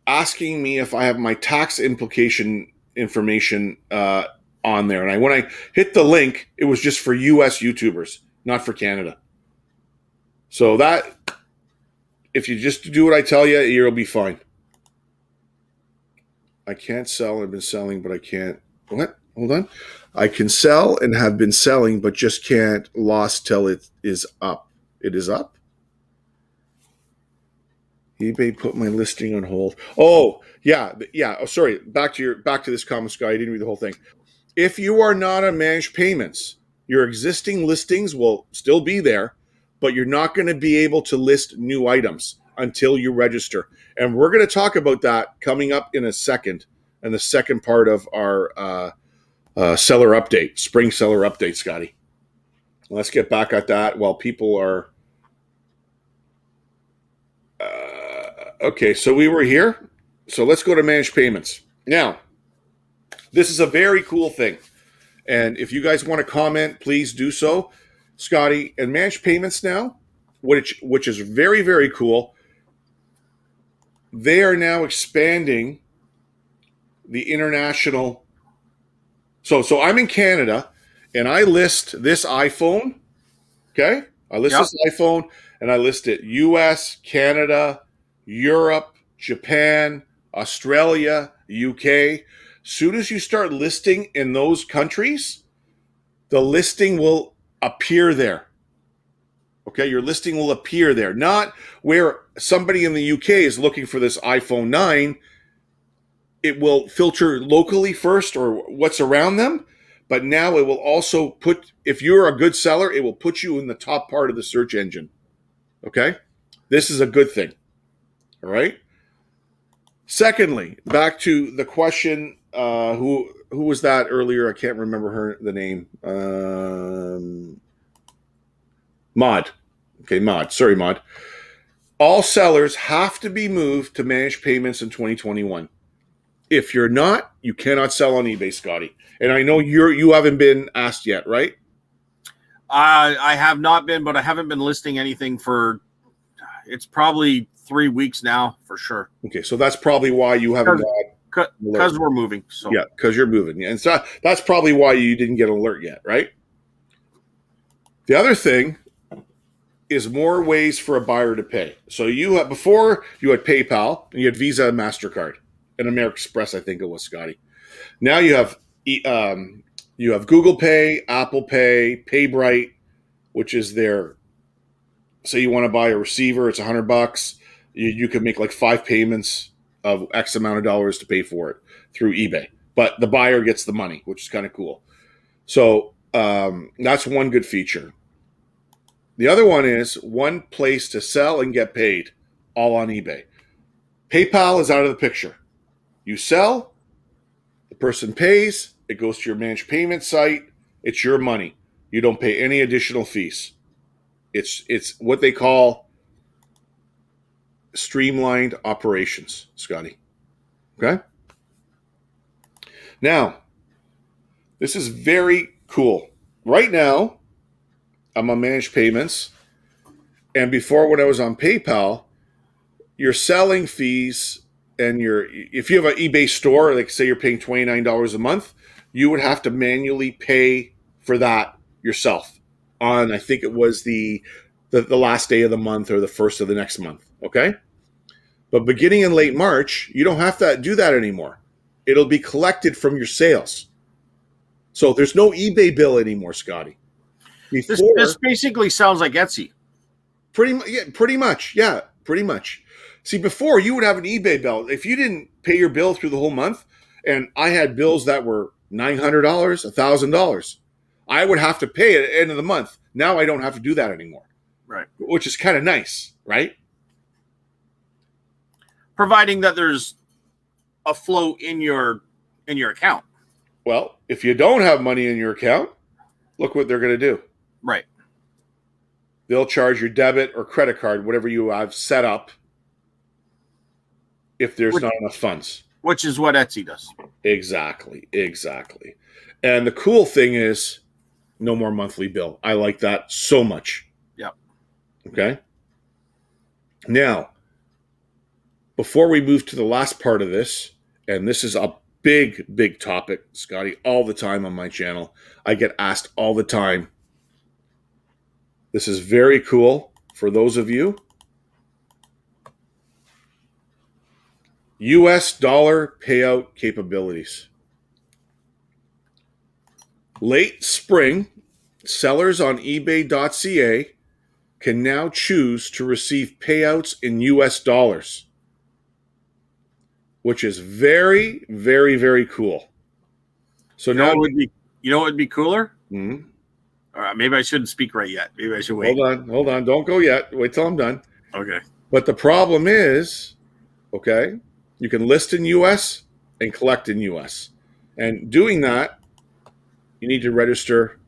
asking me if I have my tax implication information on there. And when I hit the link, it was just for US YouTubers, not for Canada. So that, if you just do what I tell you, you'll be fine. I can't sell. I've been selling, but I can't. What? Hold on. I can sell and have been selling, but just can't lost till it is up. It is up? eBay put my listing on hold. Oh, yeah. Oh, sorry. Back to this comment, Sky. I didn't read the whole thing. If you are not on managed payments, your existing listings will still be there, but you're not going to be able to list new items until you register. And we're going to talk about that coming up in a second, and the second part of our seller update, spring seller update, Scotty. Let's get back at that while people are... okay, so we were here. So let's go to managed payments. Now, this is a very cool thing. And if you guys want to comment, please do so. Scotty, and managed payments now, which is very, very cool. They are now expanding the international. So I'm in Canada and I list this iPhone. Okay. I list this iPhone and I list it US, Canada, Europe, Japan, Australia, UK. Soon as you start listing in those countries, the listing will appear there. Okay, your listing will appear there. Not where somebody in the UK is looking for this iPhone 9. It will filter locally first or what's around them. But now it will also put, if you're a good seller, it will put you in the top part of the search engine. Okay? This is a good thing. All right? Secondly, back to the question, who was that earlier? I can't remember the name. Maud. Okay, Maud. Sorry, Maud. All sellers have to be moved to managed payments in 2021. If you're not, you cannot sell on eBay, Scotty. And I know you haven't been asked yet, right? I have not been, but I haven't been listing anything for, it's probably 3 weeks now for sure. Okay, so that's probably why you haven't got because we're moving. So yeah, because you're moving, and so that's probably why you didn't get an alert yet, right? The other thing is more ways for a buyer to pay. So before you had PayPal and you had Visa and MasterCard and American Express, I think it was, Scotty. Now you have Google Pay, Apple Pay, PayBright, which is their. Say you want to buy a receiver, it's $100. You can make like 5 payments of X amount of dollars to pay for it through eBay, but the buyer gets the money, which is kind of cool. So that's one good feature. The other one is one place to sell and get paid, all on eBay. PayPal is out of the picture. You sell, the person pays, it goes to your managed payment site, it's your money. You don't pay any additional fees. It's what they call streamlined operations, Scotty. Okay? Now, this is very cool. Right now, I'm on managed payments. And before, when I was on PayPal, your selling fees and if you have an eBay store, like say you're paying $29 a month, you would have to manually pay for that yourself on, I think it was the last day of the month or the first of the next month. Okay? But beginning in late March, you don't have to do that anymore. It'll be collected from your sales. So there's no eBay bill anymore, Scotty. This basically sounds like Etsy. Pretty much. Yeah, pretty much. See, before you would have an eBay bill. If you didn't pay your bill through the whole month, and I had bills that were $900, $1,000, I would have to pay it at the end of the month. Now I don't have to do that anymore, Right. which is kind of nice, right? Providing that there's a flow in your account. Well, if you don't have money in your account, look what they're going to do. Right. They'll charge your debit or credit card, whatever you have set up, if there's not enough funds. Which is what Etsy does. Exactly. And the cool thing is, no more monthly bill. I like that so much. Yep. Okay. Now, before we move to the last part of this, and this is a big topic, Scotty, all the time on my channel. I get asked all the time. This is very cool for those of you. US dollar payout capabilities. Late spring, sellers on eBay.ca can now choose to receive payouts in US dollars, which is very, very cool. So now, what would be cooler? Mhm. All right, maybe I shouldn't speak right yet. Maybe I should wait. Hold on. Don't go yet. Wait till I'm done. Okay. But the problem is, okay, you can list in US and collect in US. And doing that, you need to register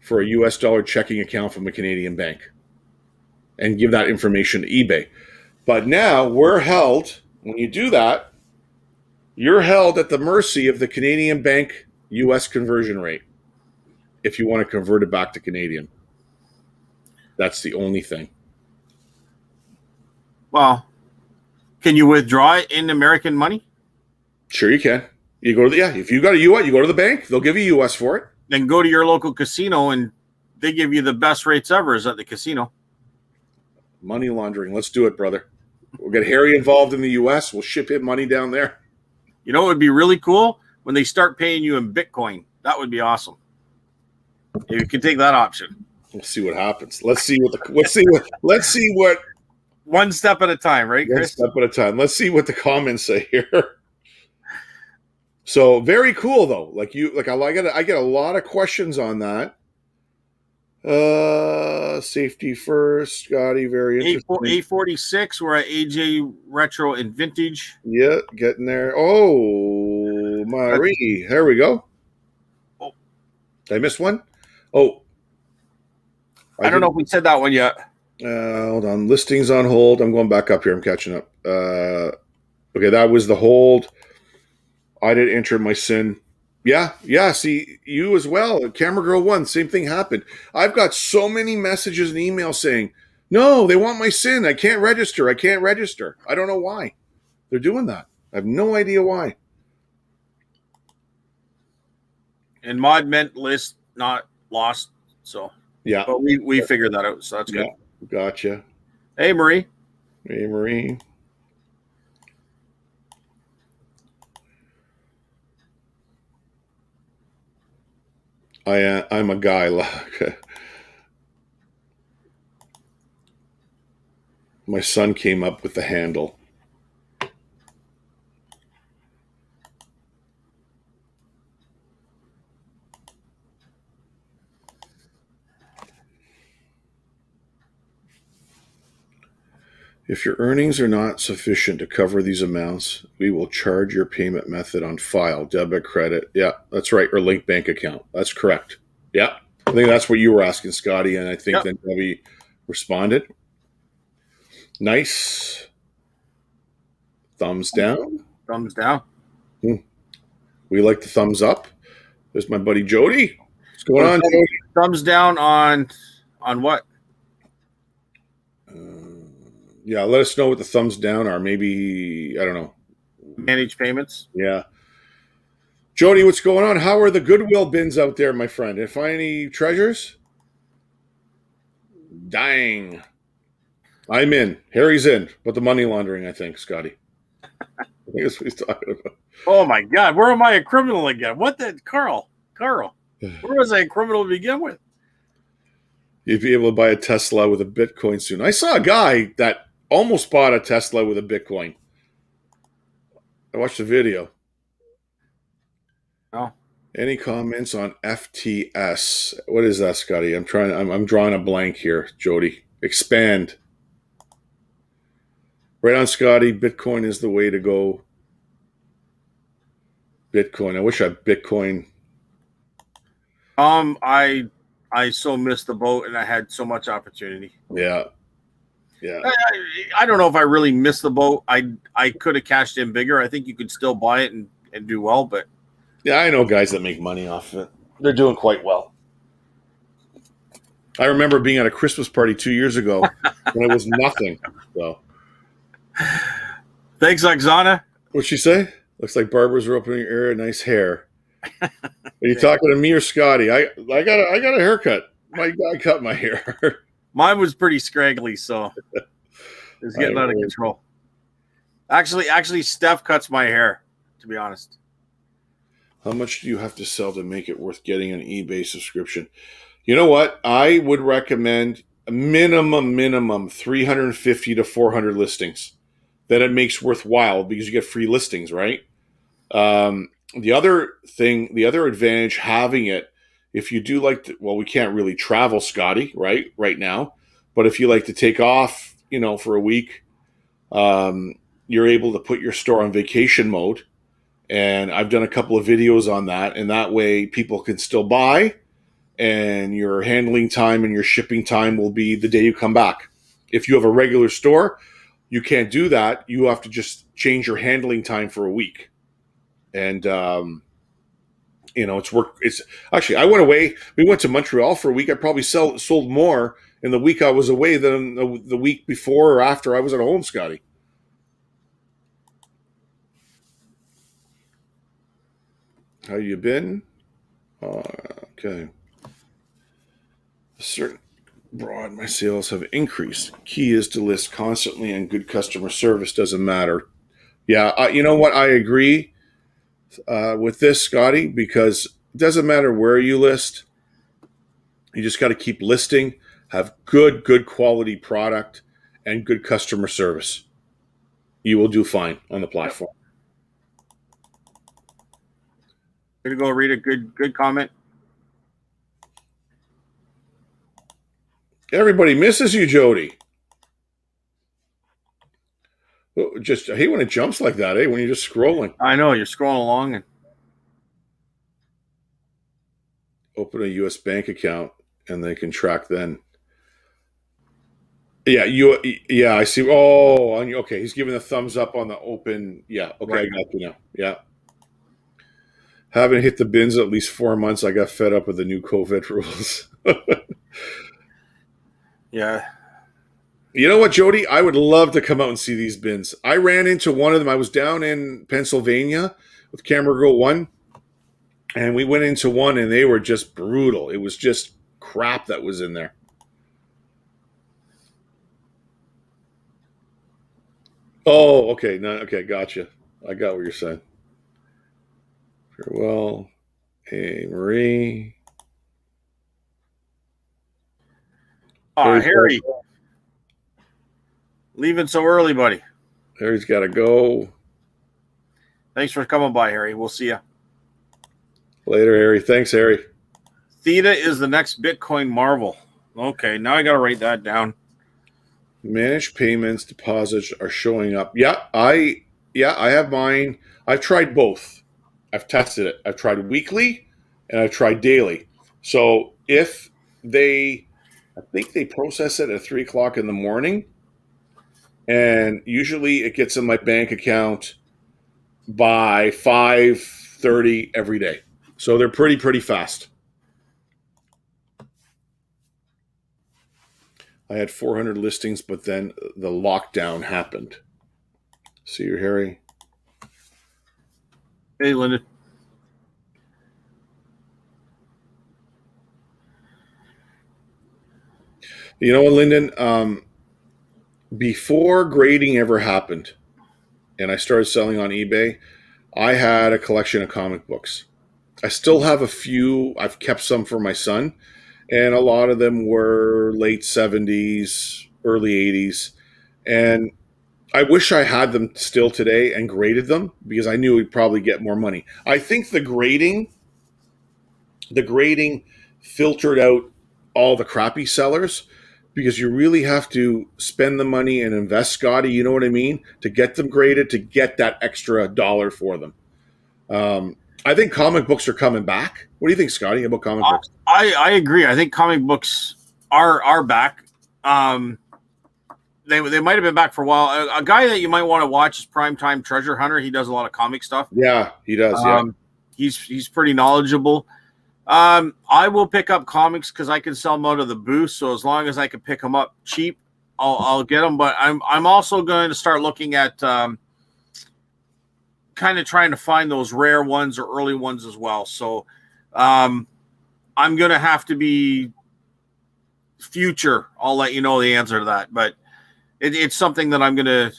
for a US dollar checking account from a Canadian bank and give that information to eBay. But now we're held, when you do that, you're held at the mercy of the Canadian bank US conversion rate if you want to convert it back to Canadian. That's the only thing. Well, can you withdraw it in American money? Sure you can. You go to the, if you got a US, you go to the bank, they'll give you US for it. Then go to your local casino and they give you the best rates ever is at the casino. Money laundering. Let's do it, brother. We'll get Harry involved in the US. We'll ship him money down there. You know what would be really cool? When they start paying you in Bitcoin. That would be awesome. If you can take that option. We'll see what happens. Let's see what One step at a time, right, one Chris? step at a time. Let's see what the comments say here. So very cool though. I get a lot of questions on that. Safety first, Scotty. Very interesting. A46. We're at AJ Retro and Vintage. Yeah, getting there. Oh, Marie. There we go. Oh. Did I miss one? Oh. I don't know if we said that one yet. Hold on. Listings on hold. I'm going back up here. I'm catching up. Okay, that was the hold. I did enter my sin. Yeah. See, you as well. Camera Girl 1, same thing happened. I've got so many messages and emails saying, no, they want my sin. I can't register. I don't know why. They're doing that. I have no idea why. And mod meant list, not lost. So Yeah. but we figured that out. So that's good. Gotcha. Hey, Marie. Hey, Marie. I'm a guy. My son came up with the handle. If your earnings are not sufficient to cover these amounts, we will charge your payment method on file, debit, credit. Yeah, that's right. Or link bank account. That's correct. Yeah. I think that's what you were asking, Scotty. And I think then Debbie responded. Nice. Thumbs down. Thumbs down. We like the thumbs up. There's my buddy Jody. What's going on, Jody? Thumbs down on what? Yeah, let us know what the thumbs down are. Maybe, I don't know. Manage payments. Yeah. Jody, what's going on? How are the Goodwill bins out there, my friend? Did you find any treasures? Dang. I'm in. Harry's in. But the money laundering, I think, Scotty. I think that's what he's talking about. Oh, my God. Where am I a criminal again? What the? Carl. Where was I a criminal to begin with? You'd be able to buy a Tesla with a Bitcoin soon. I saw a guy that almost bought a Tesla with a Bitcoin. I watched the video. Oh. Any comments on FTS? What is that, Scotty? I'm drawing a blank here, Jody. Expand. Right on, Scotty. Bitcoin is the way to go. Bitcoin. I wish I had Bitcoin. I so missed the boat, and I had so much opportunity. Yeah. Yeah. I don't know if I really missed the boat. I could have cashed in bigger. I think you could still buy it and do well, but Yeah, I know guys that make money off of it. They're doing quite well. I remember being at a Christmas party 2 years ago when it was nothing. So, thanks, Oksana. what'd she say? Looks like barbers are opening your ear. Nice hair. Are you talking to me or Scotty? I got a haircut. My guy cut my hair. Mine was pretty scraggly, so it's getting out of control. Actually, Steph cuts my hair, to be honest. How much do you have to sell to make it worth getting an eBay subscription? You know what? I would recommend a minimum 350 to 400 listings. Then it makes worthwhile because you get free listings, right? The other advantage having it, if you do like to, well, we can't really travel, Scotty, right now, but if you like to take off, for a week, you're able to put your store on vacation mode. And I've done a couple of videos on that, and that way people can still buy, and your handling time and your shipping time will be the day you come back. If you have a regular store, you can't do that. You have to just change your handling time for a week. And it's work. It's actually, I went away. We went to Montreal for a week. I probably sold more in the week I was away than the week before or after I was at home, Scotty. How you been? Okay. Certain broad, my sales have increased. Key is to list constantly, and good customer service doesn't matter. Yeah, you know what? I agree with this, Scotty, because it doesn't matter where you list. You just got to keep listing, have good quality product, and good customer service. You will do fine on the platform. Gonna go read a good comment. Everybody misses you, Jody. Just I hate when it jumps like that, when you're just scrolling. I know you're scrolling along and open a U.S. bank account, and they can track then. Yeah, I see. Oh, okay. He's giving a thumbs up on the open. Yeah, okay, right. I got you now. Yeah. Haven't hit the bins at least 4 months. I got fed up with the new COVID rules. Yeah. You know what, Jody? I would love to come out and see these bins. I ran into one of them. I was down in Pennsylvania with Camera Girl 1, and we went into one, and they were just brutal. It was just crap that was in there. Oh, okay. No, okay, gotcha. I got what you're saying. Farewell. Hey, Marie. Harry. Leaving so early, buddy. Harry's got to go. Thanks for coming by, Harry. We'll see you. Later, Harry. Thanks, Harry. Theta is the next Bitcoin marvel. Okay, now I got to write that down. Managed payments, deposits are showing up. Yeah, I have mine. I've tried both. I've tested it. I've tried weekly and I've tried daily. So if I think they process it at 3:00 in the morning, and usually it gets in my bank account by 5:30 every day. So they're pretty fast. I had 400 listings, but then the lockdown happened. See you, Harry. Hey, Lyndon. You know what, Lyndon? Before grading ever happened, and I started selling on eBay, I had a collection of comic books. I still have a few. I've kept some for my son, and a lot of them were late 70s, early 80s. And I wish I had them still today and graded them because I knew we'd probably get more money. I think the grading the grading filtered out all the crappy sellers because you really have to spend the money and invest, Scotty. You know what I mean? To get them graded, to get that extra dollar for them. I think comic books are coming back. What do you think, Scotty, about comic books? I agree. I think comic books are back. They might have been back for a while. A guy that you might want to watch is Primetime Treasure Hunter. He does a lot of comic stuff. Yeah, he does. Yeah. He's pretty knowledgeable. I will pick up comics because I can sell them out of the booth. So as long as I can pick them up cheap, I'll get them. But I'm also going to start looking at kind of trying to find those rare ones or early ones as well. So I'm going to have to be future. I'll let you know the answer to that. But it's something that I'm going to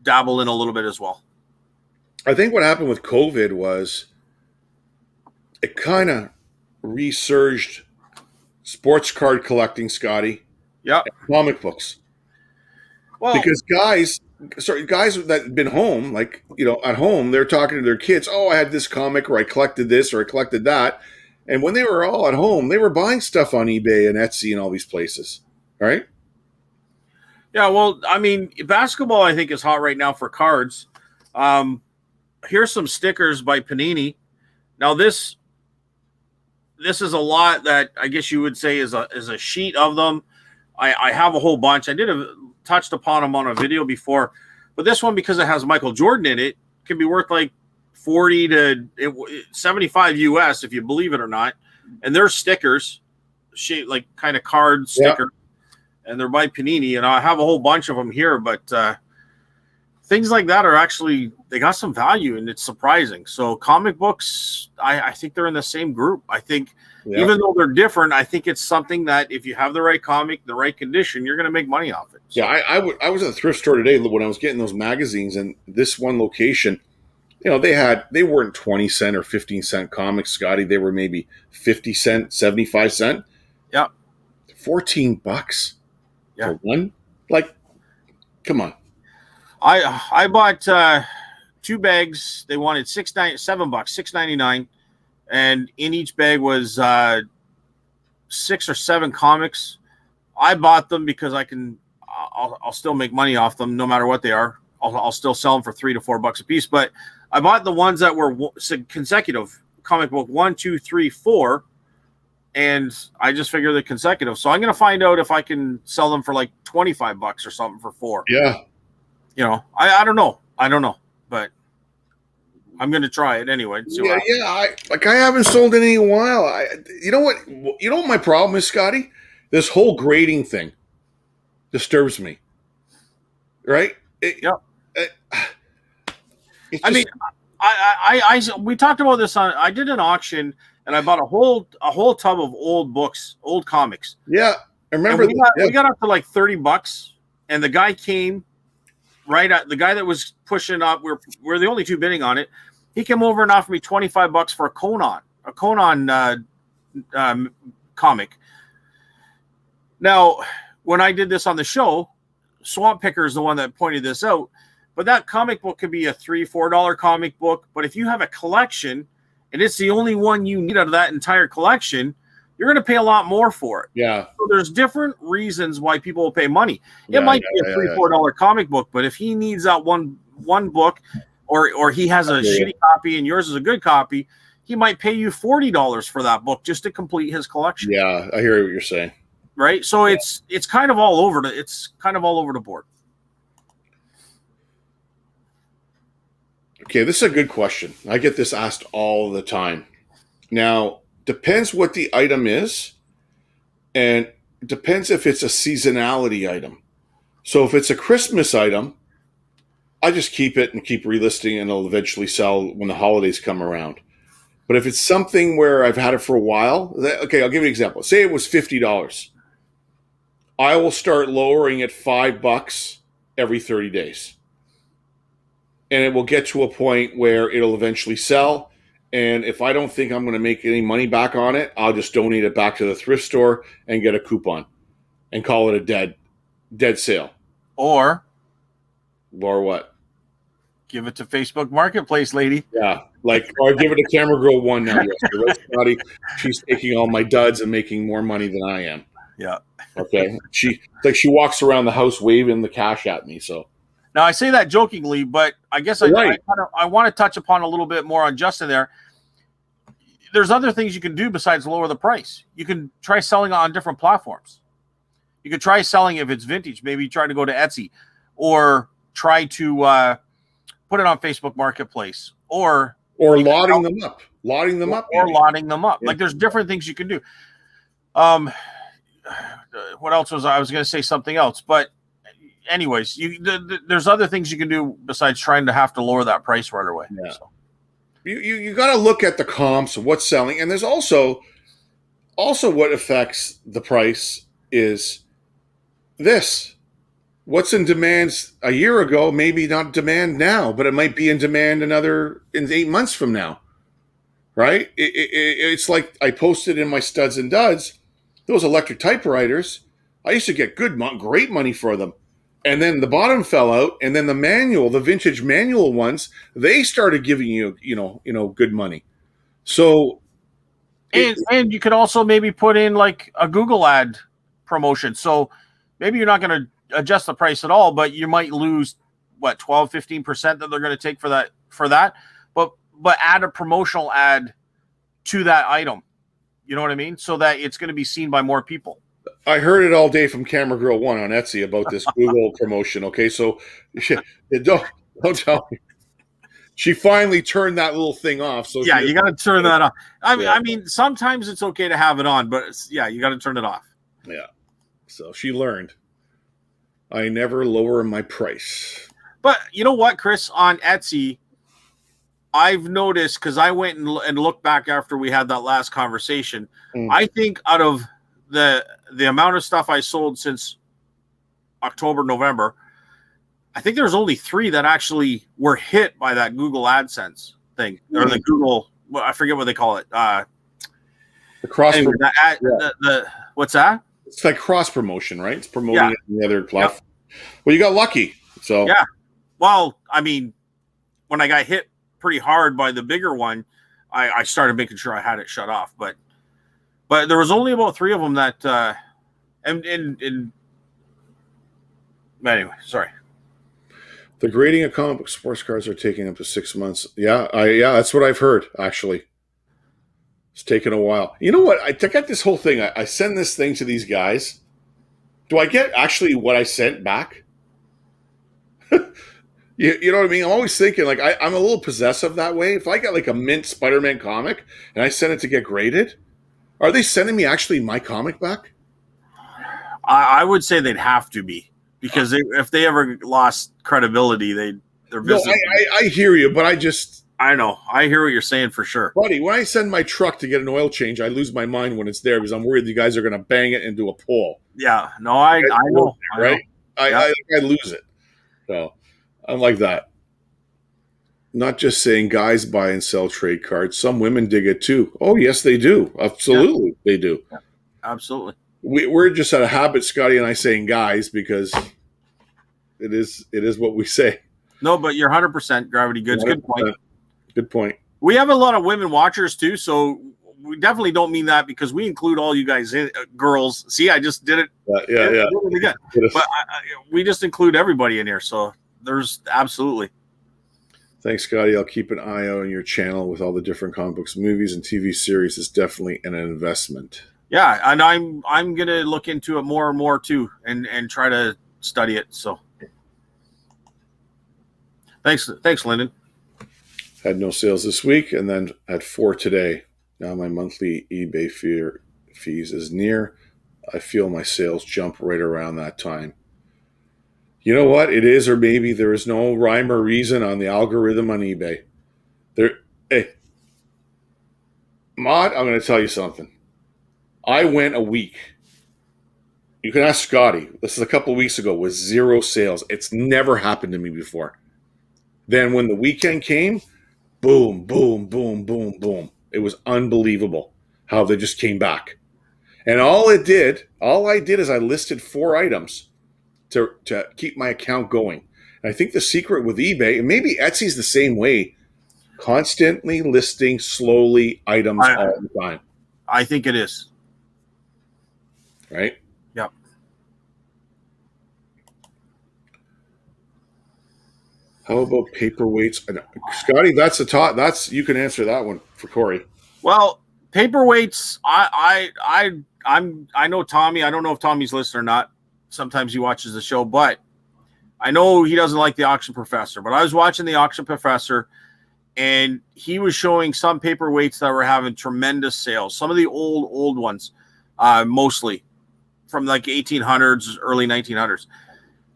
dabble in a little bit as well. I think what happened with COVID was it kind of resurged sports card collecting, Scotty. Yeah. Comic books. Well, because guys that had been home, like, at home, they're talking to their kids, oh, I had this comic, or I collected this, or I collected that. And when they were all at home, they were buying stuff on eBay and Etsy and all these places. Right? Yeah, well, I mean, basketball, I think, is hot right now for cards. Here's some stickers by Panini. Now, this is a lot that I guess you would say is a sheet of them. I have a whole bunch. I touched upon them on a video before, but this one, because it has Michael Jordan in it, can be worth like 40 to 75 US, if you believe it or not. And they're stickers, shaped like kind of card sticker, and they're by Panini. And I have a whole bunch of them here, but things like that are actually, they got some value, and it's surprising. So comic books, I think they're in the same group. I think even though they're different, I think it's something that if you have the right comic, the right condition, you're going to make money off it. So. Yeah, I was at the thrift store today when I was getting those magazines, and this one location, they weren't 20 cent or 15 cent comics, Scotty. They were maybe 50 cent, 75 cent. Yeah. $14 for one? Like, come on. I bought 2 bags. They wanted $7, $6.99, and in each bag was 6 or 7 comics. I bought them because I'll still make money off them no matter what they are. I'll still sell them for $3 to $4 a piece. But I bought the ones that were consecutive, comic book 1, 2, 3, 4, and I just figured the consecutive. So I'm going to find out if I can sell them for like $25 or something for 4. Yeah. I don't know. But I'm going to try it anyway. I haven't sold any in a while. You know what my problem is, Scotty? This whole grading thing disturbs me. Right? We talked about this I did an auction, and I bought a whole tub of old books, old comics. Yeah, I remember. We got up to like $30, and the guy came right at the guy that was pushing up. We're the only 2 bidding on it. He came over and offered me $25 for a Conan comic. Now, when I did this on the show, Swamp Picker is the one that pointed this out. But that comic book could be a $3, $4 comic book. But if you have a collection and it's the only one you need out of that entire collection, you're going to pay a lot more for it. Yeah. So there's different reasons why people will pay money. It might be a $3, $4 comic book, but if he needs that one book, or he has a shitty copy and yours is a good copy, he might pay you $40 for that book just to complete his collection. Yeah, I hear what you're saying. Right? So it's kind of all over the board. Okay, this is a good question. I get this asked all the time. Now, depends what the item is, and it depends if it's a seasonality item. So if it's a Christmas item, I just keep it and keep relisting, and it'll eventually sell when the holidays come around. But if it's something where I've had it for a while, okay, I'll give you an example. Say it was $50. I will start lowering it $5 every 30 days. And it will get to a point where it'll eventually sell. And if I don't think I'm going to make any money back on it, I'll just donate it back to the thrift store and get a coupon and call it a dead sale. Or what? Give it to Facebook Marketplace, lady. Yeah, like, or I give it a Camera Girl 1 now. Yes, right, Scotty. She's taking all my duds and making more money than I am. Yeah. Okay, she walks around the house waving the cash at me. So Now I say that jokingly, but I guess right. I want to touch upon a little bit more on Justin there. There's other things you can do besides lower the price. You can try selling on different platforms. You could try selling if it's vintage. Maybe try to go to Etsy, or try to put it on Facebook Marketplace, or Lotting them up. Or lotting them up. Like, there's different things you can do. What else was I was going to say something else, but anyways, there's other things you can do besides trying to have to lower that price right away. Yeah. So. You got to look at the comps of what's selling, and there's also what affects the price is this. What's in demand a year ago, maybe not demand now, but it might be in demand in 8 months from now, right? It's like I posted in my Studs and Duds, those electric typewriters. I used to get great money for them. And then the bottom fell out, and then the vintage manual ones, they started giving you good money. So, and you could also maybe put in like a Google ad promotion. So maybe you're not going to adjust the price at all, but you might lose 12-15% that they're going to take for that. But add a promotional ad to that item. You know what I mean? So that it's going to be seen by more people. I heard it all day from Camera Girl 1 on Etsy about this Google promotion. Okay, so don't tell me. She finally turned that little thing off. So yeah, you got to turn that off. I mean, sometimes it's okay to have it on, but you got to turn it off. Yeah. So she learned. I never lower my price. But you know what, Chris? On Etsy, I've noticed, because I went and looked back after we had that last conversation. I think out of the amount of stuff I sold since October, November, I think there's only 3 that actually were hit by that Google AdSense thing, or the Google, I forget what they call it. The cross. Anyway, what's that? It's like cross promotion, right? It's promoting it on the other platform. Yep. Well, you got lucky. So yeah. Well, I mean, when I got hit pretty hard by the bigger one, I started making sure I had it shut off. But there was only about 3 of them that and anyway, sorry. The grading of comic book sports cards are taking up to 6 months. Yeah, that's what I've heard, actually. It's taken a while. You know what? I got this whole thing. I send this thing to these guys. Do I get actually what I sent back? You know what I mean? I'm always thinking, like, I'm a little possessive that way. If I got like a mint Spider-Man comic and I send it to get graded, are they sending me actually my comic back? I would say they'd have to be, because if they ever lost credibility, their business. No, I hear you, but I know. I hear what you're saying for sure. Buddy, when I send my truck to get an oil change, I lose my mind when it's there because I'm worried you guys are going to bang it into a pole. Yeah. No, I know. Right? I lose it. So I'm like that. Not just saying guys buy and sell trade cards. Some women dig it too. Oh, yes, they do. Absolutely, they do. Yeah, absolutely. We're just at a habit, Scotty and I, saying guys because it is what we say. No, but you're 100% Gravity Goods. 100%. Good point. Good point. We have a lot of women watchers too, so we definitely don't mean that, because we include all you guys girls. See, I just did it. Yeah. But we just include everybody in here, so there's absolutely. Thanks, Scotty. I'll keep an eye out on your channel with all the different comic books, movies, and TV series. It's definitely an investment. Yeah, and I'm gonna look into it more and more too, and try to study it. So, thanks, Lyndon. Had no sales this week, and then had 4 today. Now my monthly eBay fees is near. I feel my sales jump right around that time. You know what? It is, or maybe there is no rhyme or reason on the algorithm on eBay. Hey, Maud, I'm going to tell you something. I went a week. You can ask Scotty. This is a couple of weeks ago with 0 sales. It's never happened to me before. Then when the weekend came, boom, boom, boom, boom, boom. It was unbelievable how they just came back. And all I did is I listed 4 items to keep my account going. I think the secret with eBay, and maybe Etsy's the same way, constantly listing slowly items I all the time, I think it is. right? Yep. How about paperweights? Scotty, that's the top. You can answer that one for Corey. Well, paperweights. I know Tommy. I don't know if Tommy's listening or not. Sometimes he watches the show, but I know he doesn't like the Auction Professor. But I was watching the Auction Professor, and he was showing some paperweights that were having tremendous sales. Some of the old ones, mostly from like 1800s, early 1900s.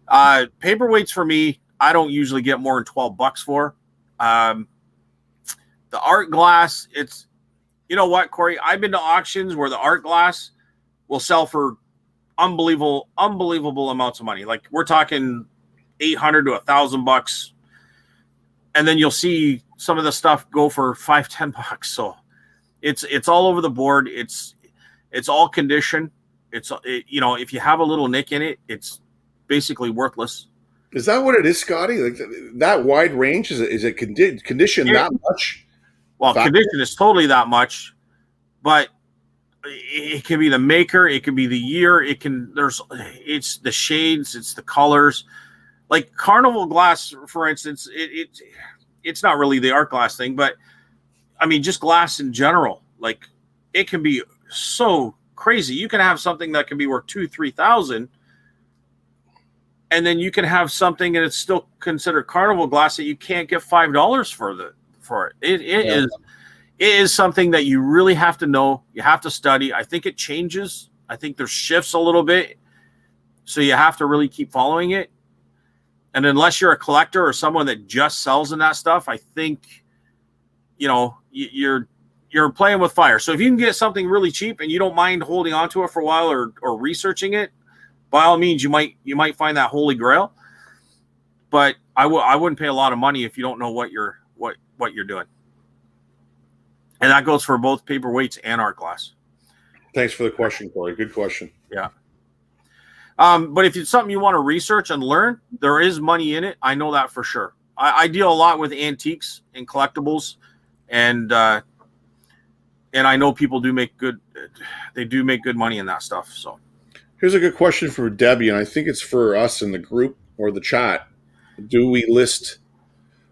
Paperweights for me, I don't usually get more than $12 for. The art glass, it's, you know what, Corey? I've been to auctions where the art glass will sell for unbelievable amounts of money. Like we're talking $800 to $1,000, and then you'll see some of the stuff go for $5-10. So it's all over the board. It's all condition. If you have a little nick in it, it's basically worthless. Is that what it is, Scotty? Like that wide range? Is it conditioned that much? Well, condition is totally that much, but it can be the maker, it can be the year, it's the shades, it's the colors. Like Carnival glass, for instance, it's not really the art glass thing, but I mean just glass in general. Like it can be so crazy. You can have something that can be worth $2,000-3,000. And then you can have something and it's still considered Carnival glass that you can't get $5 for it. It is something that you really have to know. You have to study. I think it changes. I think there's shifts a little bit. So you have to really keep following it. And unless you're a collector or someone that just sells in that stuff, I think, you're playing with fire. So if you can get something really cheap and you don't mind holding on to it for a while or researching it, by all means, you might find that holy grail. But I wouldn't pay a lot of money if you don't know what you're doing. And that goes for both paperweights and art glass. Thanks for the question, Corey. Good question. Yeah. But if it's something you want to research and learn, there is money in it. I know that for sure. I deal a lot with antiques and collectibles, and I know people do make good money in that stuff. So here's a good question for Debbie, and I think it's for us in the group or the chat. Do we list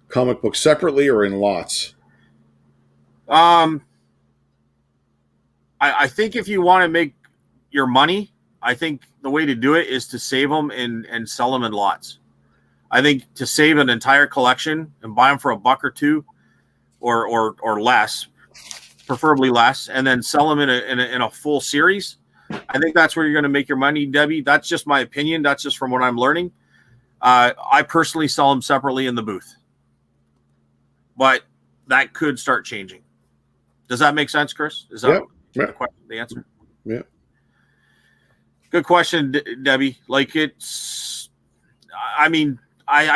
comic books separately or in lots? I think if you want to make your money, I think the way to do it is to save them and sell them in lots. I think to save an entire collection and buy them for $1 or $2 or less, preferably less, and then sell them in a full series. I think that's where you're going to make your money, Debbie. That's just my opinion. That's just from what I'm learning. I personally sell them separately in the booth, but that could start changing. Does that make sense, Chris? Is that the answer? Yeah. Good question, Debbie. Like I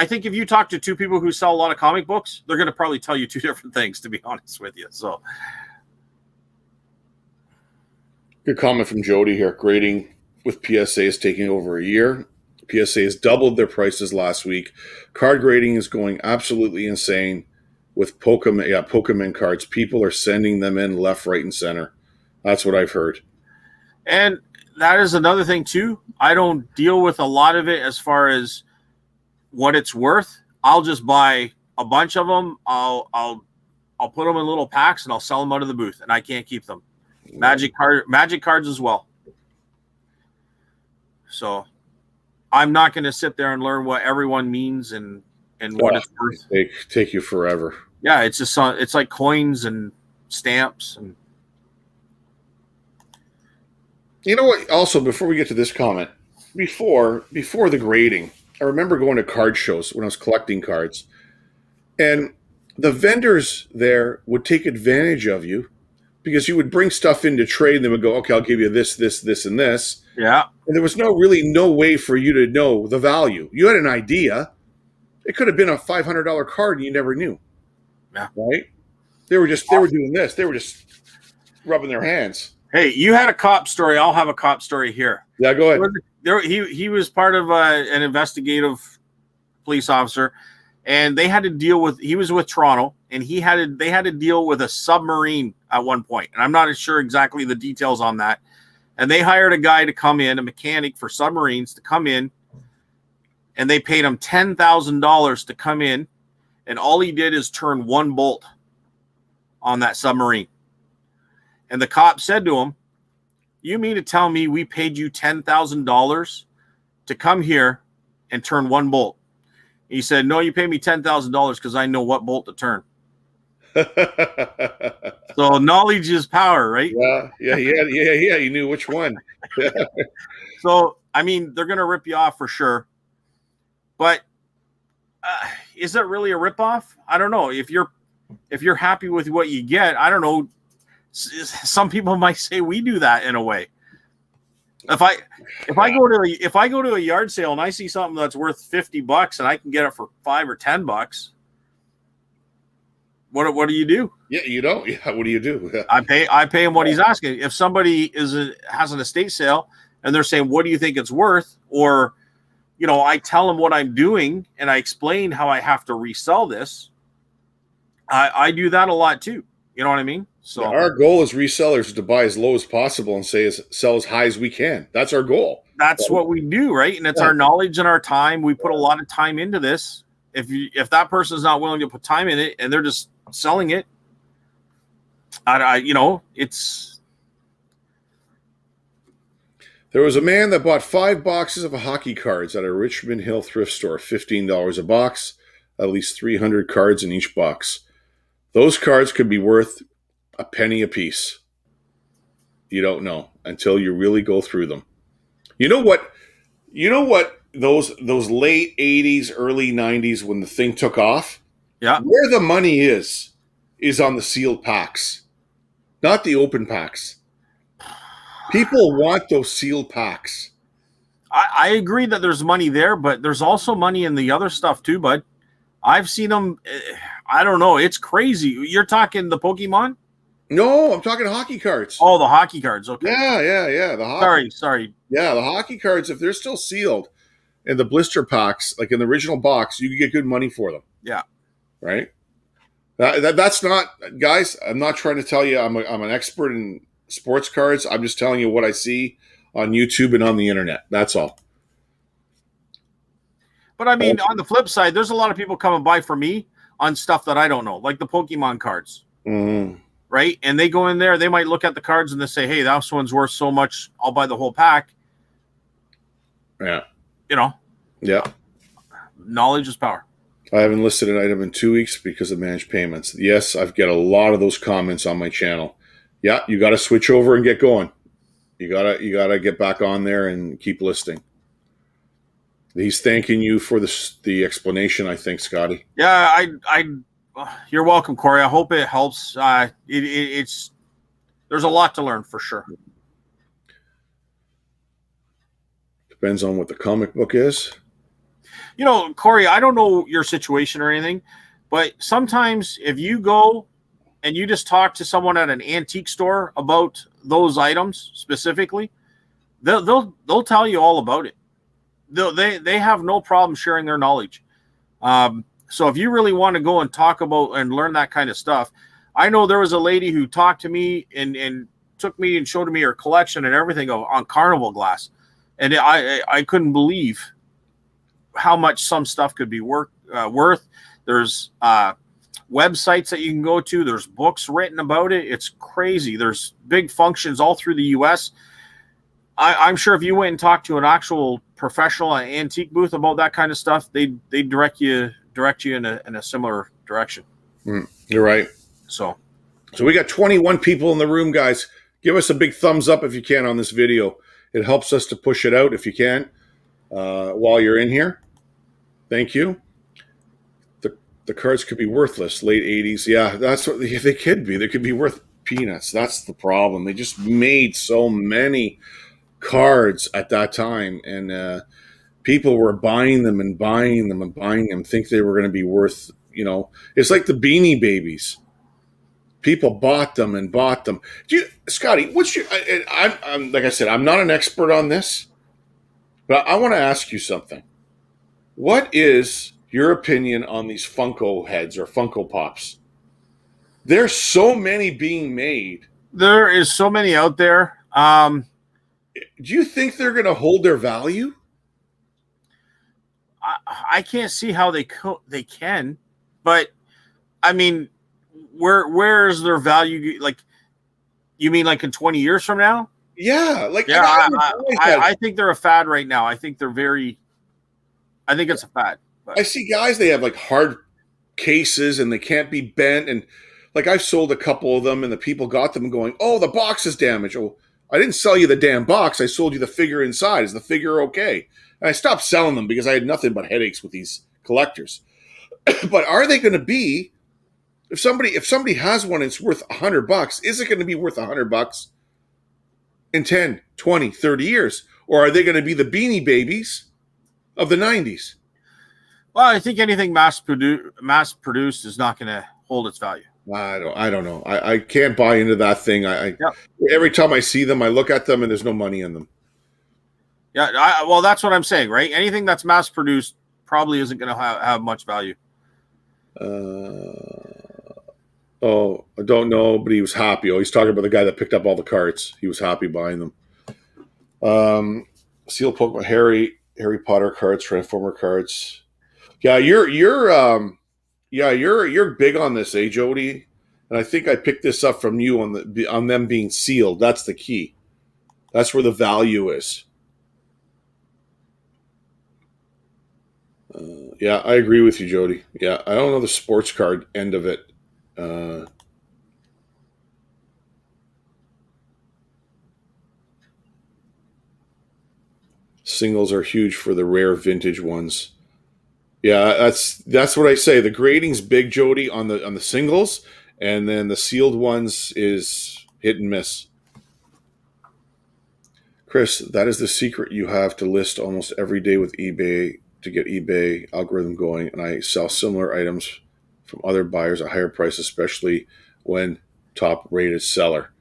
think if you talk to two people who sell a lot of comic books, they're going to probably tell you two different things, to be honest with you. So, good comment from Jody here. Grading with PSA is taking over a year. PSA has doubled their prices last week. Card grading is going absolutely insane with Pokemon cards. People are sending them in left, right, and center. That's what I've heard. And that is another thing too. I don't deal with a lot of it as far as what it's worth. I'll just buy a bunch of them. I'll put them in little packs and I'll sell them out of the booth, and I can't keep them. Magic cards as well. So I'm not going to sit there and learn what everyone means and what it's worth. Take you forever. Yeah, it's just it's like coins and stamps and. You know what? Also, before we get to this comment, before the grading, I remember going to card shows when I was collecting cards, and the vendors there would take advantage of you because you would bring stuff in to trade, and they would go, "Okay, I'll give you this, and this." Yeah. And there was no way for you to know the value. You had an idea. It could have been a $500 card, and you never knew. Yeah. Right? They were doing this. They were just rubbing their hands. Hey, you had a cop story. I'll have a cop story here. Yeah, go ahead. He was part of an investigative police officer, and they had to deal with. He was with Toronto, and they had to deal with a submarine at one point, and I'm not sure exactly the details on that. And they hired a guy to come in, a mechanic for submarines to come in, and they paid him $10,000 to come in, and all he did is turn one bolt on that submarine. And the cop said to him, "You mean to tell me we paid you $10,000 to come here and turn one bolt?" He said, "No, you paid me $10,000 because I know what bolt to turn." So knowledge is power, right? Yeah. You knew which one. So, I mean, they're going to rip you off for sure. But is it really a ripoff? I don't know. If you're happy with what you get, I don't know. Some people might say we do that in a way. If I go to a yard sale and I see something that's worth $50 and I can get it for $5 or $10, what do you do? Yeah, you don't. Yeah, what do you do? I pay him what he's asking. If somebody has an estate sale and they're saying, "What do you think it's worth?" Or, I tell them what I'm doing and I explain how I have to resell this. I do that a lot too. You know what I mean? So our goal as resellers is to buy as low as possible and sell as high as we can. That's our goal. That's what we do, right? And it's our knowledge and our time. We put a lot of time into this. If that person's not willing to put time in it and they're just selling it, it's. There was a man that bought 5 boxes of hockey cards at a Richmond Hill thrift store, $15 a box, at least 300 cards in each box. Those cards could be worth a penny a piece. You don't know until you really go through them. You know what? Those late 80s, early 90s when the thing took off? Yeah. Where the money is on the sealed packs, not the open packs. People want those sealed packs. I agree that there's money there, but there's also money in the other stuff too, bud. I've seen them. I don't know. It's crazy. You're talking the Pokemon? No, I'm talking hockey cards. Oh, the hockey cards. Okay. Yeah. Sorry. Yeah, the hockey cards, if they're still sealed in the blister packs, like in the original box, you can get good money for them. Yeah. Right? That's not, guys, I'm not trying to tell you I'm an expert in sports cards. I'm just telling you what I see on YouTube and on the internet. That's all. But I mean, on the flip side, there's a lot of people coming by for me on stuff that I don't know, like the Pokemon cards. Mm. Right? And they go in there, they might look at the cards and they say, "Hey, that one's worth so much, I'll buy the whole pack." Yeah. Yeah. Knowledge is power. I haven't listed an item in 2 weeks because of managed payments. Yes, I've got a lot of those comments on my channel. Yeah, you got to switch over and get going. You gotta get back on there and keep listing. He's thanking you for the explanation, I think, Scotty. Yeah, you're welcome, Corey. I hope it helps. It's there's a lot to learn for sure. Depends on what the comic book is. Corey, I don't know your situation or anything, but sometimes if you go and you just talk to someone at an antique store about those items specifically, they'll tell you all about it. They have no problem sharing their knowledge. So if you really want to go and talk about and learn that kind of stuff, I know there was a lady who talked to me and took me and showed me her collection and everything on carnival glass, and I couldn't believe how much some stuff could be worth. There's websites that you can go to. There's books written about it. It's crazy. There's big functions all through the U.S. I'm sure if you went and talked to an actual professional antique booth about that kind of stuff, they'd direct you in a similar direction. You're right. So we got 21 people in the room, guys. Give us a big thumbs up if you can on this video. It helps us to push it out if you can while you're in here. Thank you. The cards could be worthless. Late 80s. Yeah, that's what they could be. They could be worth peanuts. That's the problem. They just made so many cards at that time, and people were buying them, think they were going to be worth, it's like the Beanie Babies. People bought them. Scotty, what's your, I'm like I said, I'm not an expert on this, but I want to ask you something. What is your opinion on these Funko heads or Funko Pops. There's so many being made. There is so many out there. Do you think they're going to hold their value? I can't see how they can, but I mean, where is their value? Like, you mean like in 20 years from now? Yeah, like Yeah, I think they're a fad right now. I think I think it's a fad. But. I see guys, they have like hard cases and they can't be bent. And like I've sold a couple of them and the people got them going, oh, the box is damaged. Oh, I didn't sell you the damn box. I sold you the figure inside. Is the figure okay? And I stopped selling them because I had nothing but headaches with these collectors. But are they going to be, if somebody has one and it's worth $100, is it going to be worth $100 in 10, 20, 30 years? Or are they going to be the Beanie Babies of the 90s? Well, I think anything mass produced is not going to hold its value. I don't know. I can't buy into that thing. Every time I see them, I look at them and there's no money in them. Yeah, well, that's what I'm saying, right? Anything that's mass produced probably isn't going to have much value. Oh, I don't know, but he was happy. Oh, he's talking about the guy that picked up all the carts. He was happy buying them. Seal Pokemon, Harry Potter carts, Transformer carts. Yeah, you're big on this, eh, Jody? And I think I picked this up from you on them being sealed. That's the key. That's where the value is. Yeah, I agree with you, Jody. Yeah, I don't know the sports card end of it. Singles are huge for the rare vintage ones. Yeah, that's what I say. The grading's big, Jody, on the singles, and then the sealed ones is hit and miss. Chris, that is the secret you have to list almost every day with eBay to get eBay algorithm going, and I sell similar items from other buyers at higher price, especially when top rated seller.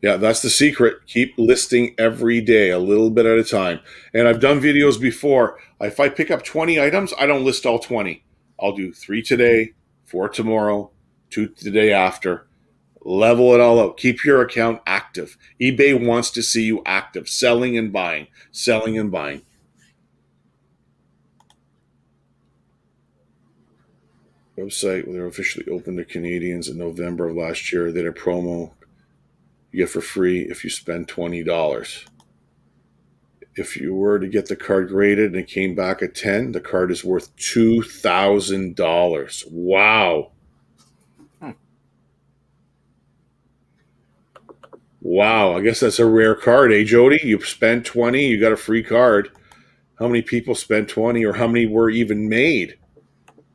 Yeah, that's the secret. Keep listing every day, a little bit at a time. And I've done videos before. If I pick up 20 items, I don't list all 20. I'll do 3 today, 4 tomorrow, 2 the day after. Level it all out. Keep your account active. eBay wants to see you active, selling and buying, selling and buying. Website where they're officially open to Canadians in November of last year. They did a promo you get for free if you spend $20. If you were to get the card graded and it came back at 10, the card is worth $2,000. Wow. Wow. I guess that's a rare card, eh, Jody? You spent 20, you got a free card. How many people spent 20 or how many were even made?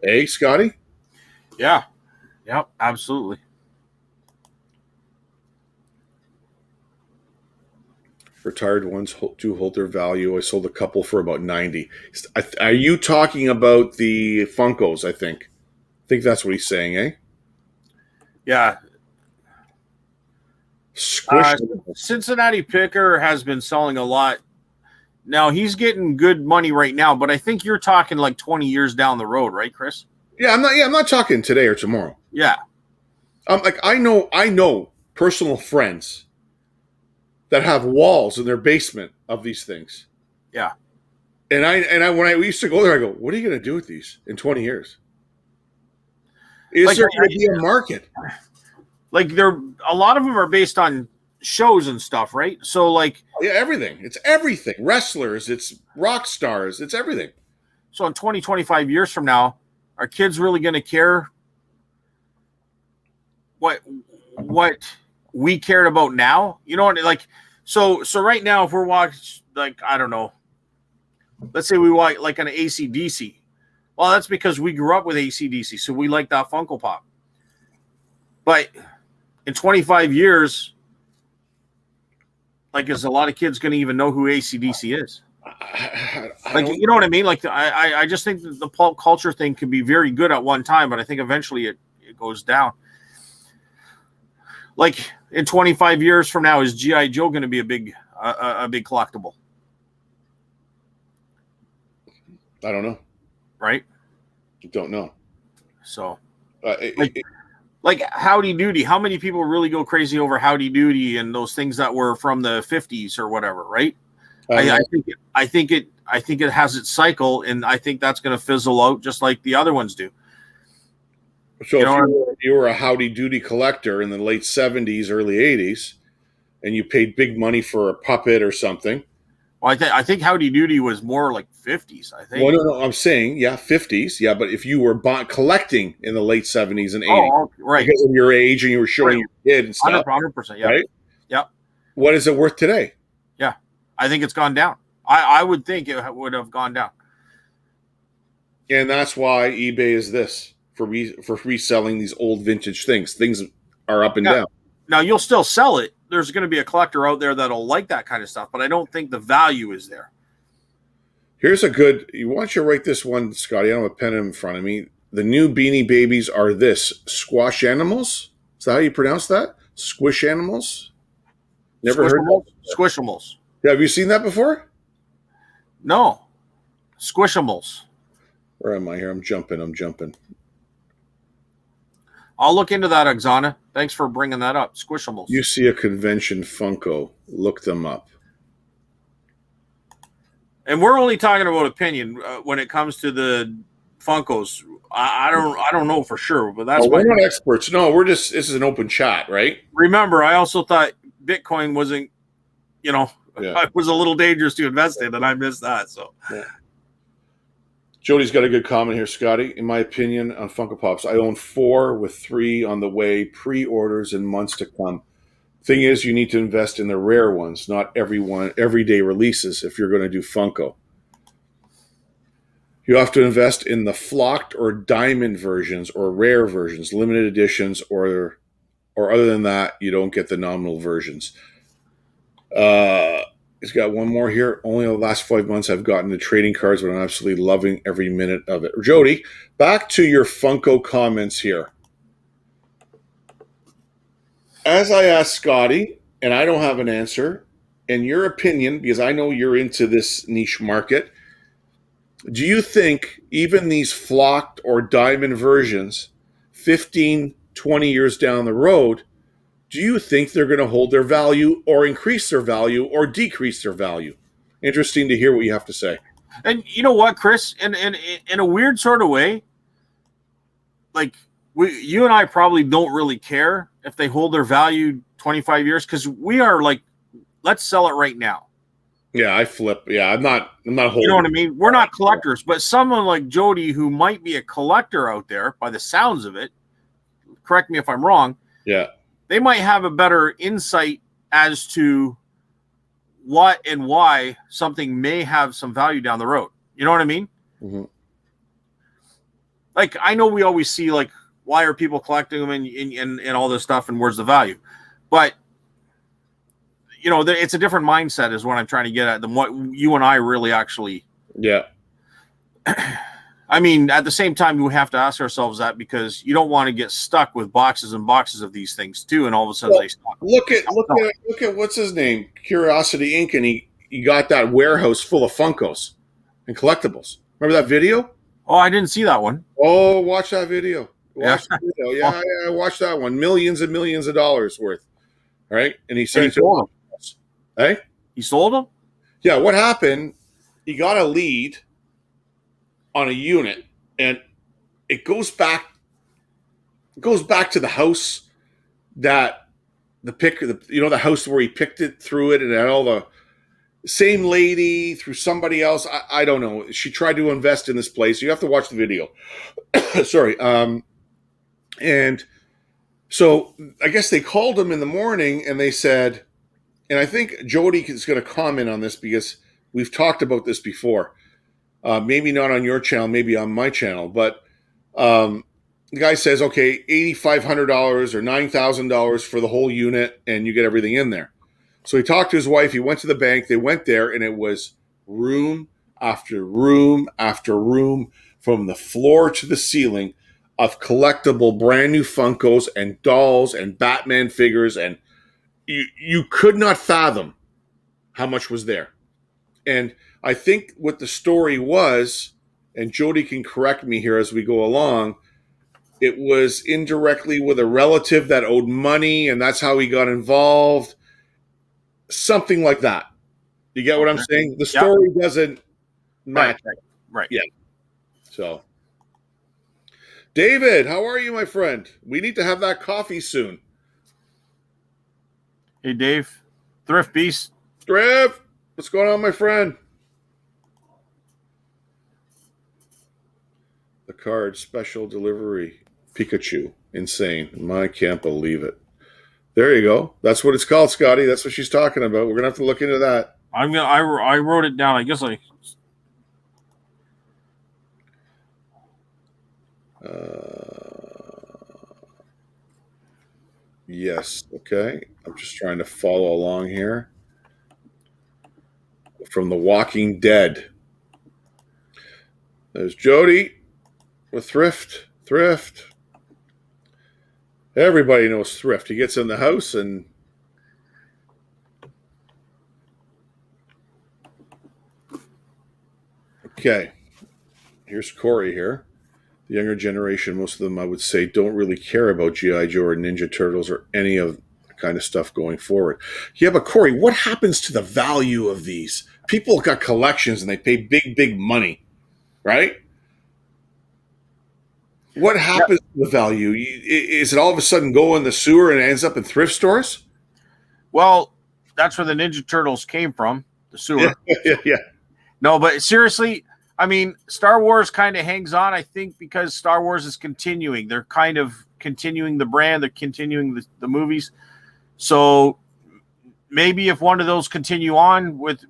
Eh, Scotty? Yeah. Yep, absolutely. Retired ones do hold their value. I sold a couple for about 90. Are you talking about the Funkos, I think? I think that's what he's saying, eh? Yeah. Cincinnati Picker has been selling a lot. Now, he's getting good money right now, but I think you're talking like 20 years down the road, right, Chris? Yeah, I'm not talking today or tomorrow. Yeah. I know personal friends that have walls in their basement of these things. Yeah. And when I used to go there, I go, what are you going to do with these in 20 years? Is there going to be a market? Like a lot of them are based on shows and stuff, right? So like, yeah, everything. It's everything. Wrestlers, it's rock stars, it's everything. So in 20, 25 years from now, are kids really going to care what we cared about now? You know what? Like, so right now, if we're watching, like, I don't know, let's say we watch like an AC/DC. Well, that's because we grew up with AC/DC, so we like that Funko Pop. But in 25 years, like, is a lot of kids going to even know who AC/DC is? Like, you know what I mean? Like, I just think that the pulp culture thing can be very good at one time, but I think eventually it goes down. Like, in 25 years from now, is G.I. Joe going to be a big collectible? I don't know. Right? Don't know. So, like, It, like Howdy Doody. How many people really go crazy over Howdy Doody and those things that were from the 50s or whatever, right? I, I no. think I think it has its cycle, and I think that's going to fizzle out just like the other ones do. So You if know, you were a Howdy Doody collector in the late 70s, early 80s, and you paid big money for a puppet or something. well, I think Howdy Doody was more like 50s. I Well, think. no, I'm saying, yeah, 50s, yeah, but if you were collecting in the late 70s and 80s Oh, right, because of your age and you were showing right, your kid and stuff, 100%. Yeah, right? yeah, What is it worth today? yeah. I think it's gone down. I would think it would have gone down. And that's why eBay is this for reselling these old vintage things. Things are up and Yeah. down. Now you'll still sell it. There's going to be a collector out there that'll like that kind of stuff, but I don't think the value is there. Here's a good. You want you to write this one, Scotty? I don't have a pen in front of me. The new Beanie Babies are this squash animals. Is that how you pronounce that? Squish animals. Never heard that. Squishimals, squishimals. Yeah, have you seen that before? No, squishimals. Where am I here? I'm jumping. I'm jumping. I'll look into that, Oksana. Thanks for bringing that up. Squishimals. You see a convention Funko. Look them up. And we're only talking about opinion when it comes to the Funkos. I don't know for sure, but that's We're my. not experts. No, we're just. This is an open chat, right? Remember, I also thought Bitcoin wasn't. Yeah. It was a little dangerous to invest in, and I missed that. So. Yeah. Jody's got a good comment here, Scotty. In my opinion, on Funko Pops, I own 4 with 3 on the way, pre-orders in months to come. Thing is, you need to invest in the rare ones, not everyday releases if you're going to do Funko. You have to invest in the flocked or diamond versions or rare versions, limited editions, or other than that, you don't get the nominal versions. He's got one more here. Only the last 5 months I've gotten the trading cards, but I'm absolutely loving every minute of it. Jody, back to your Funko comments here. As I asked Scotty, and I don't have an answer, in your opinion, because I know you're into this niche market, do you think even these flocked or diamond versions, 15, 20 years down the road, do you think they're going to hold their value or increase their value or decrease their value? Interesting to hear what you have to say. And you know what, Chris? In a weird sort of way, like you and I probably don't really care if they hold their value 25 years because we are like, let's sell it right now. Yeah, I flip. Yeah, I'm not holding. You know what I mean? We're not collectors, but someone like Jody who might be a collector out there by the sounds of it, correct me if I'm wrong. Yeah. They might have a better insight as to what and why something may have some value down the road. You know what I mean? Mm-hmm. Like, I know we always see, like, why are people collecting them and all this stuff and where's the value? But, it's a different mindset is what I'm trying to get at than what you and I really actually. Yeah. I mean, at the same time, we have to ask ourselves that because you don't want to get stuck with boxes and boxes of these things too, and all of a sudden they stop. Look at what's his name, Curiosity Inc. And he got that warehouse full of Funkos and collectibles. Remember that video? Oh, I didn't see that one. Oh, watch that video. Watch Yeah. the video. Yeah, watch that one. Millions and millions of dollars worth. All right, and he said, sold them. Hey, He sold them. yeah. What happened? He got a lead on a unit, and it goes back to the house that the house where he picked it through it and had all the same lady through somebody else. I don't know. She tried to invest in this place. You have to watch the video. Sorry. And so I guess they called him in the morning and they said, and I think Jody is going to comment on this because we've talked about this before. Maybe not on your channel, maybe on my channel, but the guy says, okay, $8,500 or $9,000 for the whole unit, and you get everything in there. So he talked to his wife. He went to the bank. They went there, and it was room after room after room from the floor to the ceiling of collectible brand new Funkos and dolls and Batman figures, and you could not fathom how much was there. And I think what the story was and Jody can correct me here as we go along, it was indirectly with a relative that owed money, and that's how he got involved. Something like that. You get what I'm Okay. saying? The Yeah. story doesn't Right. match. Right. Yeah. So, David, how are you, my friend? We need to have that coffee soon. Hey, Dave, Thrift Beast. Trev, what's going on, my friend? The card special delivery Pikachu. Insane. I can't believe it. There you go. That's what it's called, Scotty. That's what she's talking about. We're gonna have to look into that. I wrote it down. I guess Yes. Okay. I'm just trying to follow along here. From The Walking Dead. There's Jody with Thrift. Thrift. Everybody knows Thrift. He gets in the house and okay. Here's Corey here. The younger generation, most of them, I would say, don't really care about G.I. Joe or Ninja Turtles or any of the kind of stuff going forward. Yeah, but Corey, what happens to the value of these? People got collections and they pay big, big money, right? What happens to the value? Is it all of a sudden go in the sewer and it ends up in thrift stores? well, that's where the Ninja Turtles came from, the sewer. Yeah. No, but seriously, I mean, Star Wars kind of hangs on, I think, because Star Wars is continuing. They're kind of continuing the brand, they're continuing the movies. So maybe if one of those continue on with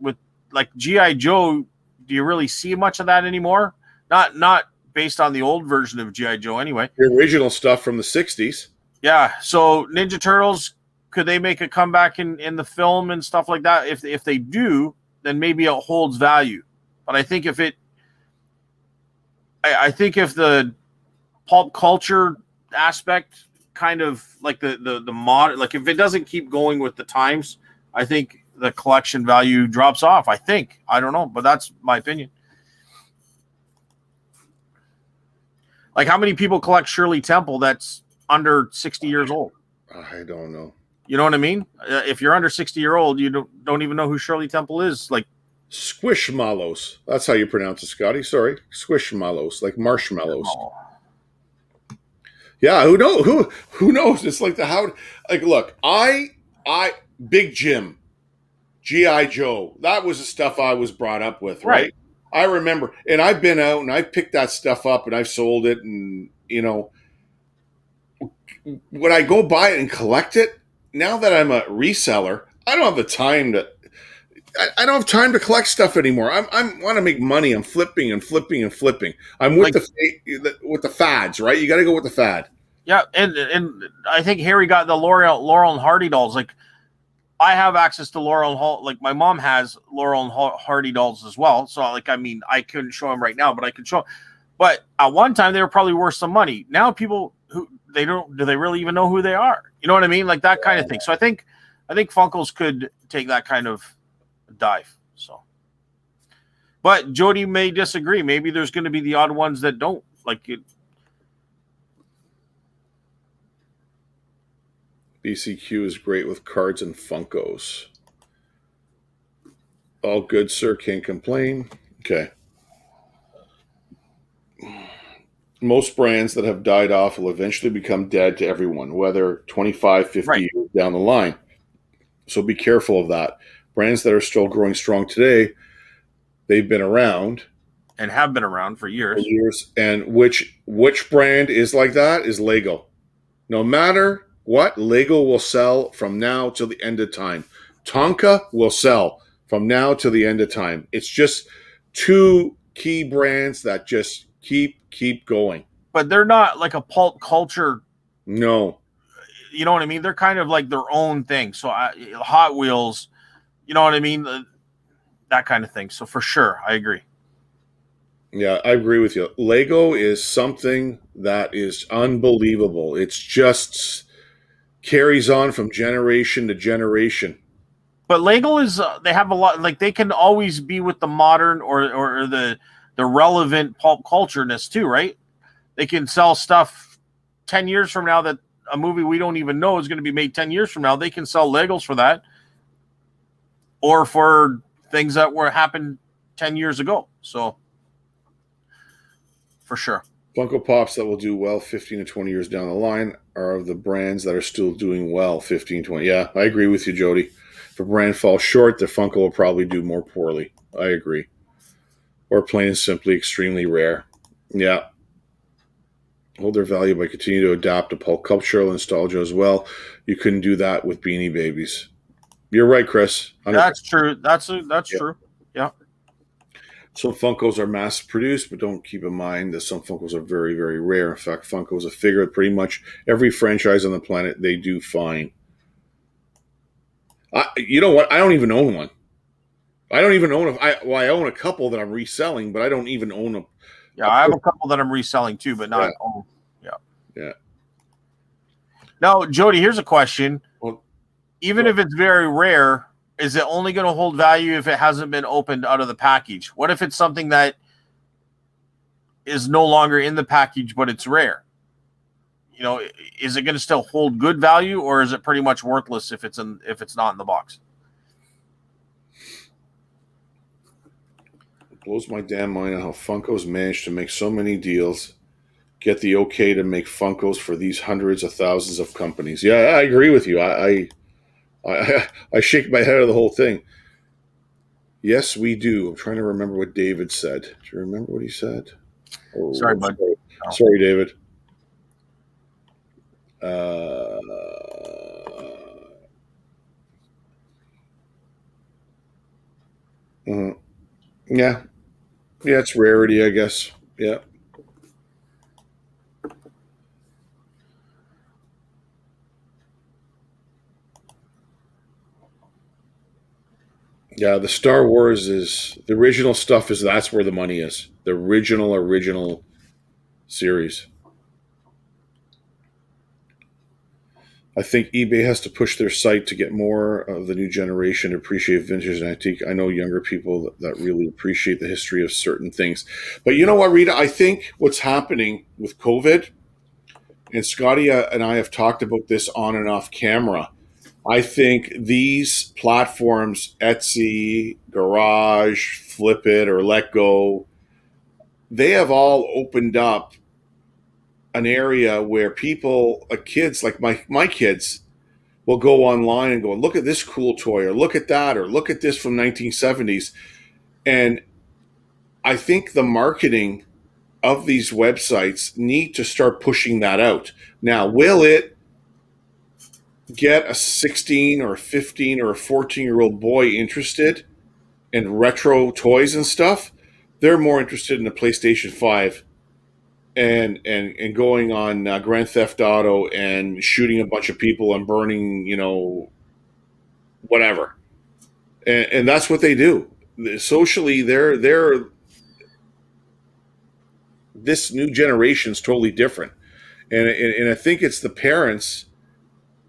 like G.I. Joe, do you really see much of that anymore? Not based on the old version of G.I. Joe anyway. The original stuff from the 60s. Yeah. So Ninja Turtles, could they make a comeback in the film and stuff like that? If they do, then maybe it holds value. But I think if the pulp culture aspect kind of like the mod, like if it doesn't keep going with the times, I think the collection value drops off. I don't know, but that's my opinion. Like how many people collect Shirley Temple that's under 60 years old? I don't know. You know what I mean? If you're under 60-year-old, you don't even know who Shirley Temple is. Like Squishmallows. That's how you pronounce it, Scotty. Sorry. Squishmallows, like marshmallows. oh, Yeah, who knows? It's like look, I Big Jim, G.I. Joe, that was the stuff I was brought up with, right? I remember, and I've been out and I've picked that stuff up and I've sold it, and when I go buy it and collect it, now that I'm a reseller, I don't have the time to I don't have time to collect stuff anymore. I want to make money. I'm flipping and flipping and flipping. I'm with the fads, right? You got to go with the fad. yeah, and I think Harry got the Laurel and Hardy dolls. Like I have access to Laurel and like my mom has Laurel and Hardy dolls as well. So like I mean, I couldn't show them right now, but I could show them. But at one time they were probably worth some money. Now people who do they really even know who they are? You know what I mean? Like that kind of thing. So I think Funkos could take that kind of dive. So, but Jody may disagree. Maybe there's going to be the odd ones that don't like it. BCQ is great with cards and Funkos. All good, sir. Can't complain. Okay. Most brands that have died off will eventually become dead to everyone, whether 25, 50 years down the line. So be careful of that. Brands that are still growing strong today, they've been around. And have been around for years. And which brand is like that is Lego. No matter what, Lego will sell from now till the end of time. Tonka will sell from now till the end of time. It's just two key brands that just keep going. But they're not like a pulp culture. No. You know what I mean? They're kind of like their own thing. So Hot Wheels, you know what I mean? That kind of thing. So for sure, I agree. Yeah, I agree with you. Lego is something that is unbelievable. It's just carries on from generation to generation. But Lego is they have a lot, like they can always be with the modern or the relevant pulp cultureness too, right? They can sell stuff 10 years from now that a movie we don't even know is going to be made 10 years from now. They can sell Legos for that, or for things that were happened 10 years ago. So for sure. Funko Pops that will do well 15 to 20 years down the line are of the brands that are still doing well 15, 20. Yeah, I agree with you, Jody. If a brand falls short, the Funko will probably do more poorly. I agree. Or plain and simply extremely rare. Yeah. Hold their value by continuing to adapt to pulp cultural nostalgia as well. You couldn't do that with Beanie Babies. You're right, Chris. That's true. That's Yeah. true. Yeah. Some Funkos are mass produced, but don't keep in mind that some Funkos are very, very rare. In fact, Funko is a figure that pretty much every franchise on the planet, they do fine. You know what? I don't even own one. I don't even own I own a couple that I'm reselling, but I don't even own a. Yeah, I have a couple that I'm reselling too, but not. Yeah. Oh, yeah. Yeah. Now, Jody, here's a question. Well, Even if it's very rare, is it only going to hold value if it hasn't been opened out of the package? What if it's something that is no longer in the package, but it's rare? You know, is it going to still hold good value, or is it pretty much worthless if it's not in the box? it blows my damn mind on how Funko's managed to make so many deals, get the okay to make Funkos for these hundreds of thousands of companies. Yeah, I agree with you. I shake my head at the whole thing. Yes, we do. I'm trying to remember what David said. Do you remember what he said? Oh, Sorry, bud. Sorry, David. Mhm. Yeah. Yeah, it's rarity, I guess. Yeah. Yeah, the Star Wars is the original stuff is that's where the money is. The original series. I think eBay has to push their site to get more of the new generation to appreciate vintage and antique. I know younger people that really appreciate the history of certain things. But you know what, Rita? I think what's happening with COVID, and Scotty and I have talked about this on and off camera. I think these platforms, Etsy, Garage, Flip It, or Let Go, they have all opened up an area where people, kids like my kids, will go online and go, look at this cool toy, or look at that, or look at this from 1970s. And I think the marketing of these websites need to start pushing that out. Now, will it get a 16 or a 15 or a 14-year-old boy interested in retro toys and stuff? They're more interested in the PlayStation 5 and going on Grand Theft Auto and shooting a bunch of people and burning, whatever. And that's what they do. Socially, they're this new generation is totally different. And I think it's the parents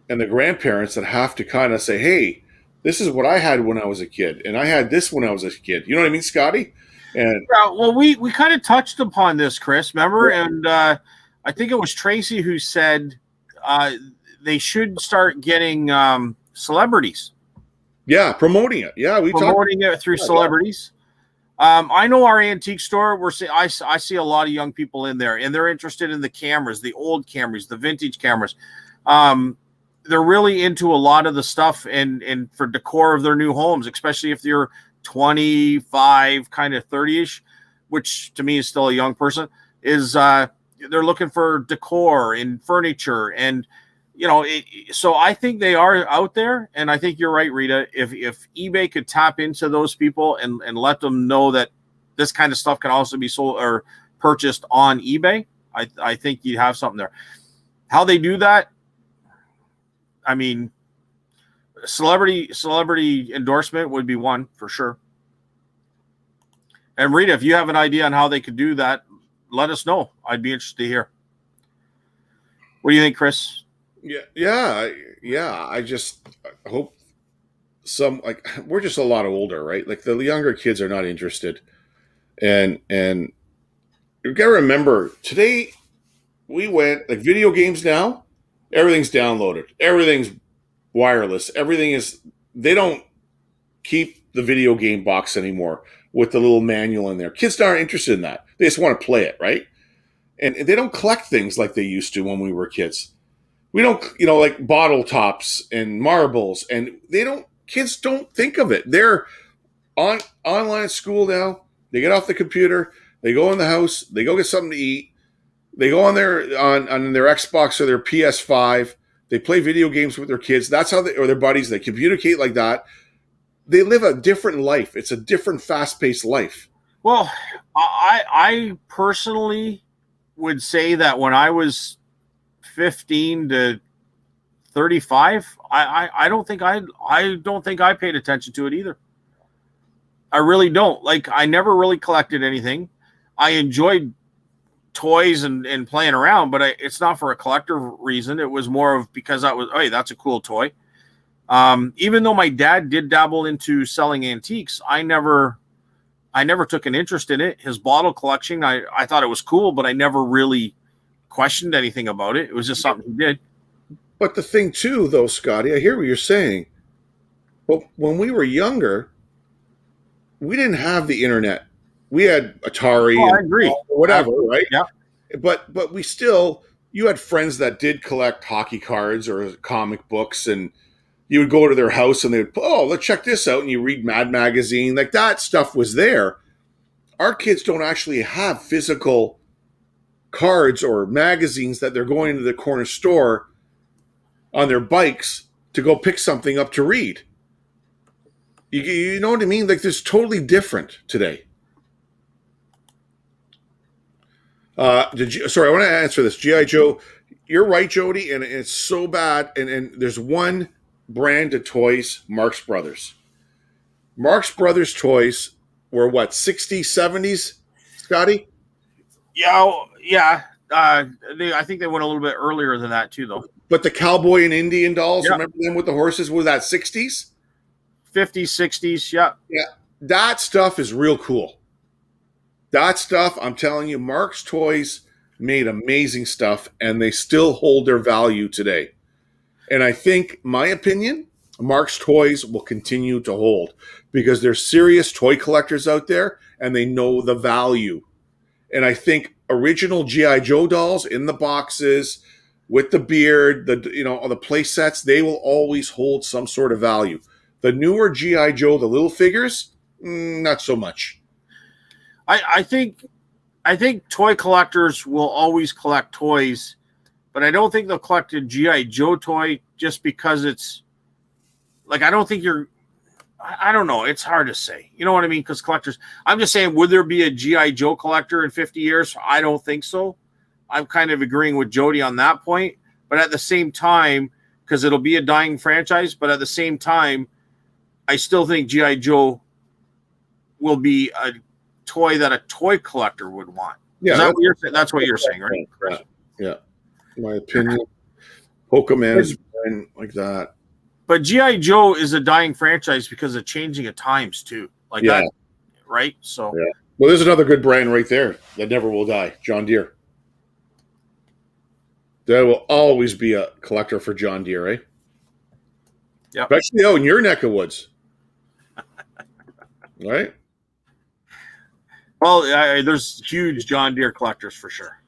and the grandparents that have to kind of say, hey, this is what I had when I was a kid, and I had this when I was a kid. You know what I mean, Scotty? And yeah, well, we kind of touched upon this, Chris. Remember, and I think it was Tracy who said they should start getting celebrities. Yeah, promoting it. Yeah, promoting it through celebrities. I know our antique store. I see a lot of young people in there, and they're interested in the cameras, the old cameras, the vintage cameras. They're really into a lot of the stuff and for decor of their new homes, especially if you're 25, kind of 30-ish, which to me is still a young person, is they're looking for decor and furniture. And, so I think they are out there. And I think you're right, Rita. If eBay could tap into those people and let them know that this kind of stuff can also be sold or purchased on eBay, I think you'd have something there. How they do that, I mean, celebrity endorsement would be one for sure. And Rita, if you have an idea on how they could do that, let us know. I'd be interested to hear. What do you think, Chris? Yeah. I just hope we're just a lot older, right? Like the younger kids are not interested. And you got to remember today we went like video games now. Everything's downloaded. Everything's wireless. Everything is. They don't keep the video game box anymore with the little manual in there. Kids aren't interested in that. They just want to play it, right? And they don't collect things like they used to when we were kids. We don't, like bottle tops and marbles, and they don't. Kids don't think of it. They're online at school now. They get off the computer. They go in the house. They go get something to eat. They go on their Xbox or their PS5. They play video games with their kids. That's how or their buddies. They communicate like that. They live a different life. It's a different, fast-paced life. Well, I personally would say that when I was 15 to 35, I don't think I paid attention to it either. I really don't. Like, I never really collected anything. I enjoyed toys and playing around, but it's not for a collector reason. It was more of because hey, that's a cool toy. Even though my dad did dabble into selling antiques, I never took an interest in it. His bottle collection, I thought it was cool, but I never really questioned anything about it. It was just something he did. But the thing too, though, Scotty, I hear what you're saying. But when we were younger, we didn't have the internet. We had Atari I agree. Or whatever, right? Yeah. But we still, you had friends that did collect hockey cards or comic books, and you would go to their house and they would, let's check this out. And you read Mad Magazine. Like, that stuff was there. Our kids don't actually have physical cards or magazines that they're going to the corner store on their bikes to go pick something up to read. You know what I mean? Like, it's totally different today. Sorry, I want to answer this. G.I. Joe, you're right, Jody, and it's so bad. And there's one brand of toys, Marx Brothers. Marx Brothers toys were what, 60s, 70s, Scotty? Yeah. I think they went a little bit earlier than that too, though. But the cowboy and Indian dolls, remember them with the horses? Was that 60s? 50s, 60s, yeah. Yeah, that stuff is real cool. That stuff, I'm telling you, Marx Toys made amazing stuff, and they still hold their value today. And I think, my opinion, Marx Toys will continue to hold because there's serious toy collectors out there, and they know the value. And I think original G.I. Joe dolls in the boxes with the beard, the play sets, they will always hold some sort of value. The newer G.I. Joe, the little figures, not so much. I think toy collectors will always collect toys, but I don't think they'll collect a G.I. Joe toy just because it's like, I don't think I don't know. It's hard to say. You know what I mean? Because collectors, I'm just saying, would there be a G.I. Joe collector in 50 years? I don't think so. I'm kind of agreeing with Jody on that point. But at the same time, because it'll be a dying franchise, but at the same time, I still think G.I. Joe will be a toy that a toy collector would want. Yeah, that's what you're saying, right? Yeah. In my opinion, Pokemon is like that. But G.I. Joe is a dying franchise because of changing of times too. Like that, right? So well, there's another good brand right there that never will die, John Deere. There will always be a collector for John Deere, eh? Yeah. Especially in your neck of woods. Right? Well, there's huge John Deere collectors for sure.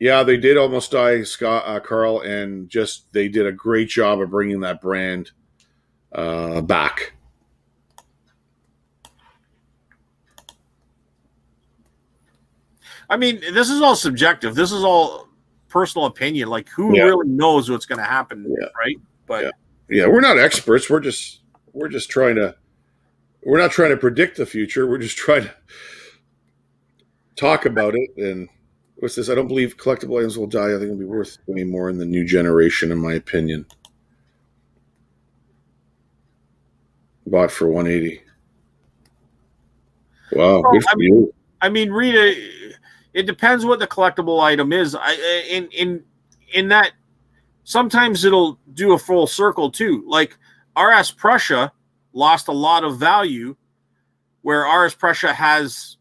Yeah, they did almost die, Carl, and they did a great job of bringing that brand back. I mean, this is all subjective. This is all personal opinion. Like, who really knows what's going to happen, right? But we're not experts. We're just trying to. We're not trying to predict the future. We're just trying to talk about it. And what's this? I don't believe collectible items will die. I think it'll be worth way more in the new generation, in my opinion. Bought for $180. Wow, good for you. I mean, Rita, it depends what the collectible item is. In that, sometimes it'll do a full circle too. Like RS Prussia lost a lot of value, where RS Prussia has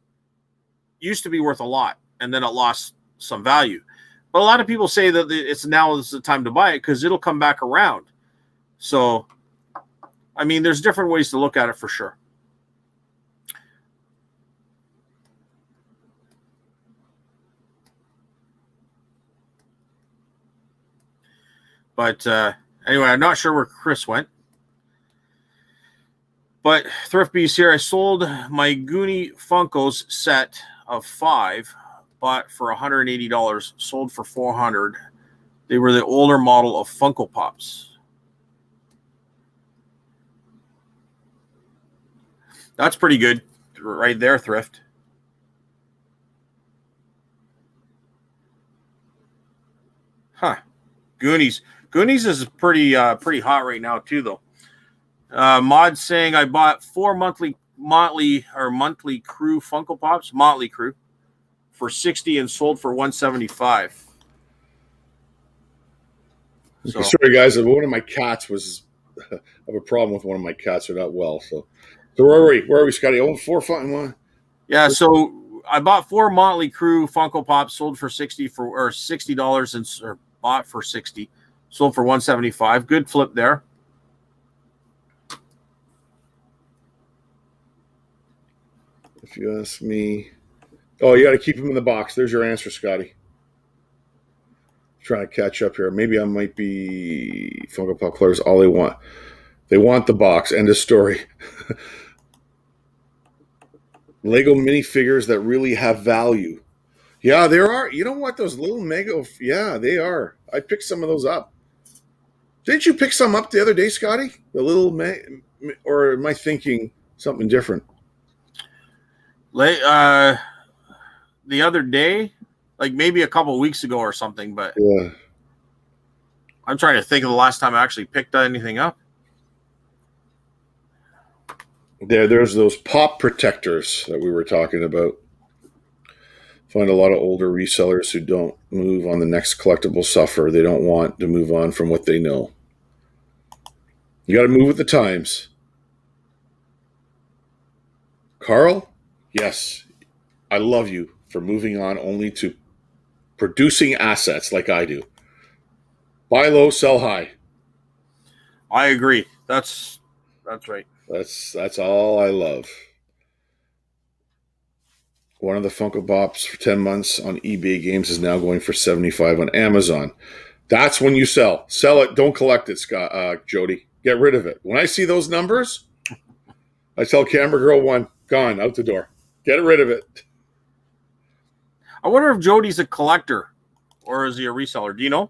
used to be worth a lot, and then it lost some value. But a lot of people say that it's the time to buy it because it'll come back around. So, I mean, there's different ways to look at it for sure. But anyway, I'm not sure where Chris went. But Thrift Beast here, I sold my Goonie Funkos set of 5, bought for $180, sold for $400. They were the older model of Funko Pops. That's pretty good right there, Thrift. Huh. Goonies is pretty hot right now too, though. Mod saying I bought 4 monthly Motley Crew Funko Pops, Motley Crew, for $60 and sold for $175. So. Sorry, guys. One of my cats was I have a problem with one of my cats. They're not well. So where are we, Scotty? Oh, 4 fun one. Yeah. So I bought 4 Motley Crew Funko Pops, sold for $60 and bought for $60, sold for $175. Good flip there. If you ask me, oh, you got to keep them in the box. There's your answer, Scotty. Trying to catch up here. Maybe I might be Funko Pop players. All they want. They want the box. End of story. Lego minifigures that really have value. Yeah, there are. You know what? Those little mega. Yeah, they are. I picked some of those up. Didn't you pick some up the other day, Scotty? The little or am I thinking something different? The other day, like maybe a couple of weeks ago or something, but yeah. I'm trying to think of the last time I actually picked anything up. There's those pop protectors that we were talking about. Find a lot of older resellers who don't move on the next collectible suffer. They don't want to move on from what they know. You got to move with the times. Carl, yes, I love you for moving on only to producing assets like I do. Buy low, sell high. I agree. That's right. That's all I love. One of the Funko Pops for 10 months on eBay Games is now going for $75 on Amazon. That's when you sell. Sell it. Don't collect it, Jody. Get rid of it. When I see those numbers, I tell Camera Girl 1, gone, out the door. Get rid of it. I wonder if Jody's a collector or is he a reseller? Do you know?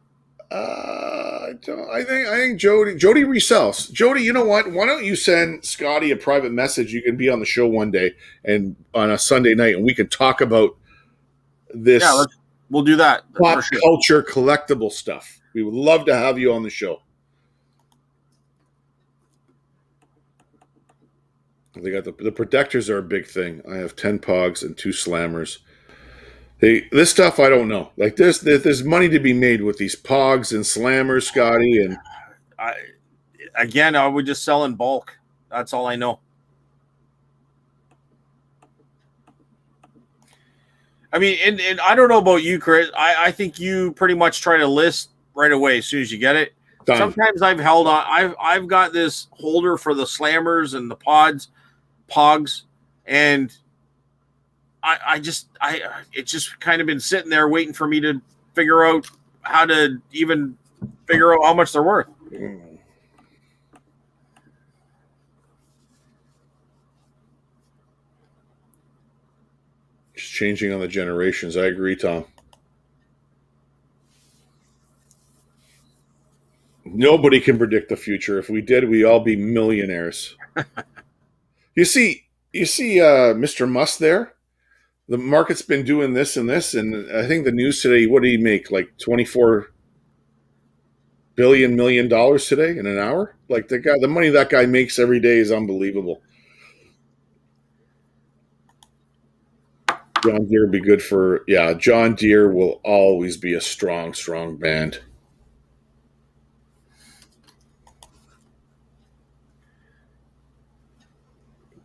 I think Jody resells. Jody, you know what? Why don't you send Scotty a private message? You can be on the show one day and on a Sunday night, and we can talk about this. Yeah, we'll do that. Pop culture collectible stuff. We would love to have you on the show. They got the protectors are a big thing. I have 10 Pogs and 2 Slammers. This stuff I don't know. Like there's money to be made with these Pogs and Slammers, Scotty. And I would just sell in bulk. That's all I know. I mean, and I don't know about you, Chris. I think you pretty much try to list right away as soon as you get it. Done. Sometimes I've held on. I've got this holder for the Slammers and the Pogs, and it's just kind of been sitting there waiting for me to figure out how to even figure out how much they're worth. Just changing on the generations. I agree, Tom. Nobody can predict the future. If we did, we'd all be millionaires. You see, Mr. Musk there? The market's been doing this and this, and I think the news today, what did he make? Like $24 million today in an hour? Like the money that guy makes every day is unbelievable. John Deere would be good for, John Deere will always be a strong, strong band.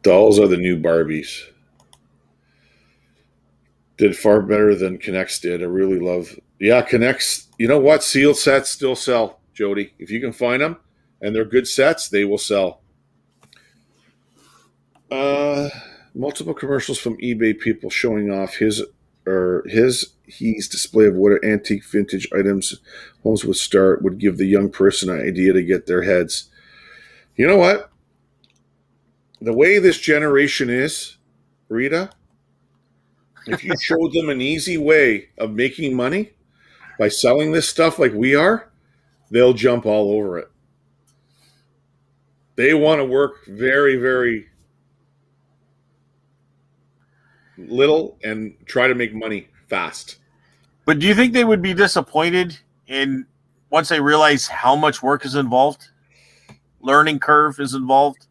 Dolls are the new Barbies. Did far better than Connects did. I really love. Yeah, Connects. You know what? Sealed sets still sell, Jody. If you can find them and they're good sets, they will sell. Uh, Multiple commercials from eBay people showing off he's display of what antique vintage items homes would give the young person an idea to get their heads. You know what? The way this generation is, Rita, if you showed them an easy way of making money by selling this stuff like we are, they'll jump all over it. They want to work very, very little and try to make money fast. But do you think they would be disappointed in once they realize how much work is involved? Learning curve is involved?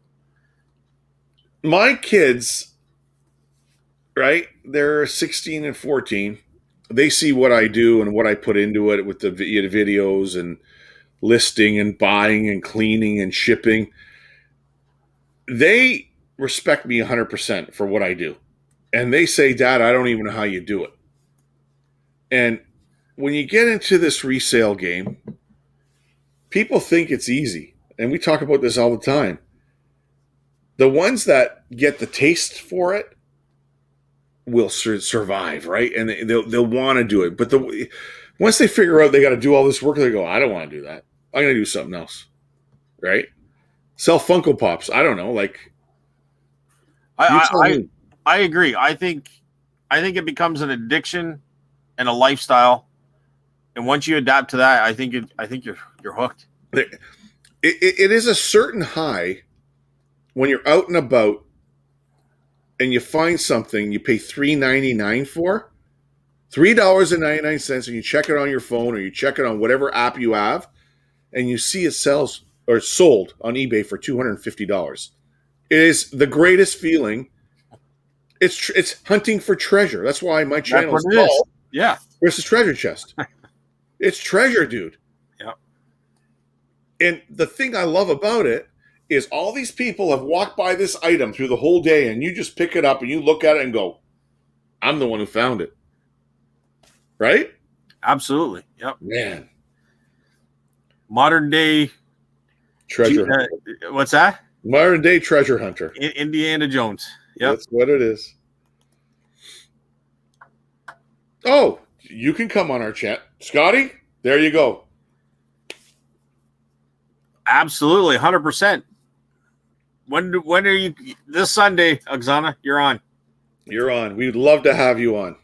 My kids, right? They're 16 and 14. They see what I do and what I put into it with the videos and listing and buying and cleaning and shipping. They respect me 100% for what I do. And they say, Dad, I don't even know how you do it. And when you get into this resale game, people think it's easy. And we talk about this all the time. The ones that get the taste for it will survive, right? And they'll want to do it. But once they figure out they got to do all this work, they go, I don't want to do that. I'm going to do something else, right? Sell Funko Pops. I don't know. Like, I agree. I think it becomes an addiction and a lifestyle, and once you adapt to that, I think you're hooked. It is a certain high when you're out and about and you find something you pay $3.99 for, $3.99, and you check it on your phone or you check it on whatever app you have, and you see it sells or sold on eBay for $250. It is the greatest feeling. It's hunting for treasure. That's why my channel is called Chris's Treasure Chest. It's treasure, dude. Yeah. And the thing I love about it is all these people have walked by this item through the whole day, and you just pick it up and you look at it and go, I'm the one who found it. Right? Absolutely. Yep. Man. Modern day treasure hunter. What's that? Modern day treasure hunter. Indiana Jones. Yep. That's what it is. Oh, you can come on our chat. Scotty, there you go. Absolutely, 100%. When are you? This Sunday, Oksana, you're on. You're on. We'd love to have you on.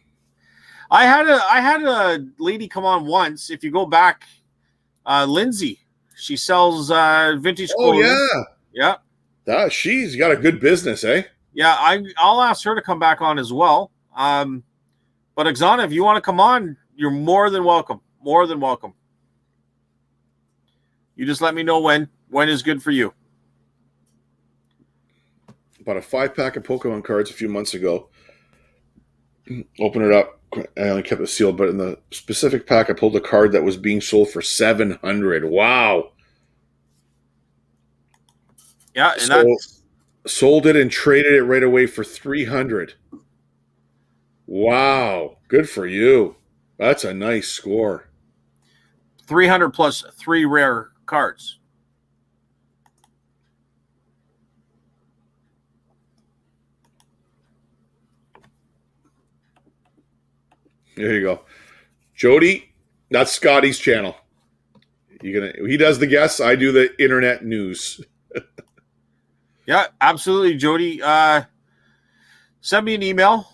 I had a lady come on once. If you go back, Lindsay, she sells vintage clothing. Oh yeah. She's got a good business, eh? Yeah, I'll ask her to come back on as well. But Oksana, if you want to come on, you're more than welcome. More than welcome. You just let me know when is good for you. Bought a 5-pack of Pokemon cards a few months ago. Open it up. I only kept it sealed, but in the specific pack, I pulled a card that was being sold for $700. Wow. Yeah, and sold it and traded it right away for $300. Wow, good for you. That's a nice score. 300 plus 3 rare cards. There you go. Jody, that's Scotty's channel. He does the guests, I do the internet news. Yeah, absolutely, Jody. Send me an email.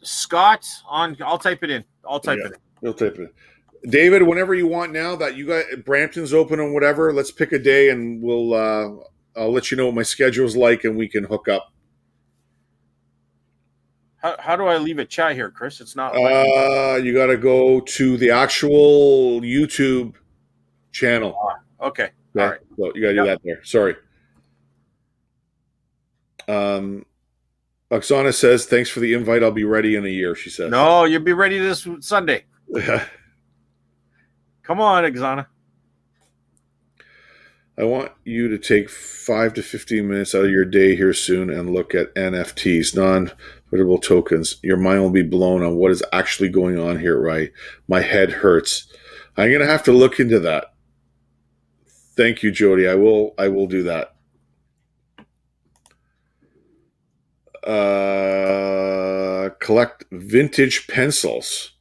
Scott I'll type it in. You'll type it in. David, whenever you want now that you got Brampton's open and whatever, let's pick a day and I'll let you know what my schedule's like and we can hook up. How do I leave a chat here, Chris? It's not. You got to go to the actual YouTube channel. Okay. Yeah. All right. So you got to do that there. Sorry. Oksana says, thanks for the invite. I'll be ready in a year, she says. No, you'll be ready this Sunday. Come on, Oksana. I want you to take 5 to 15 minutes out of your day here soon and look at NFTs, Readable tokens. Your mind will be blown on what is actually going on here, right? My head hurts. I'm gonna have to look into that. Thank you, Jody. I will do that. Collect vintage pencils.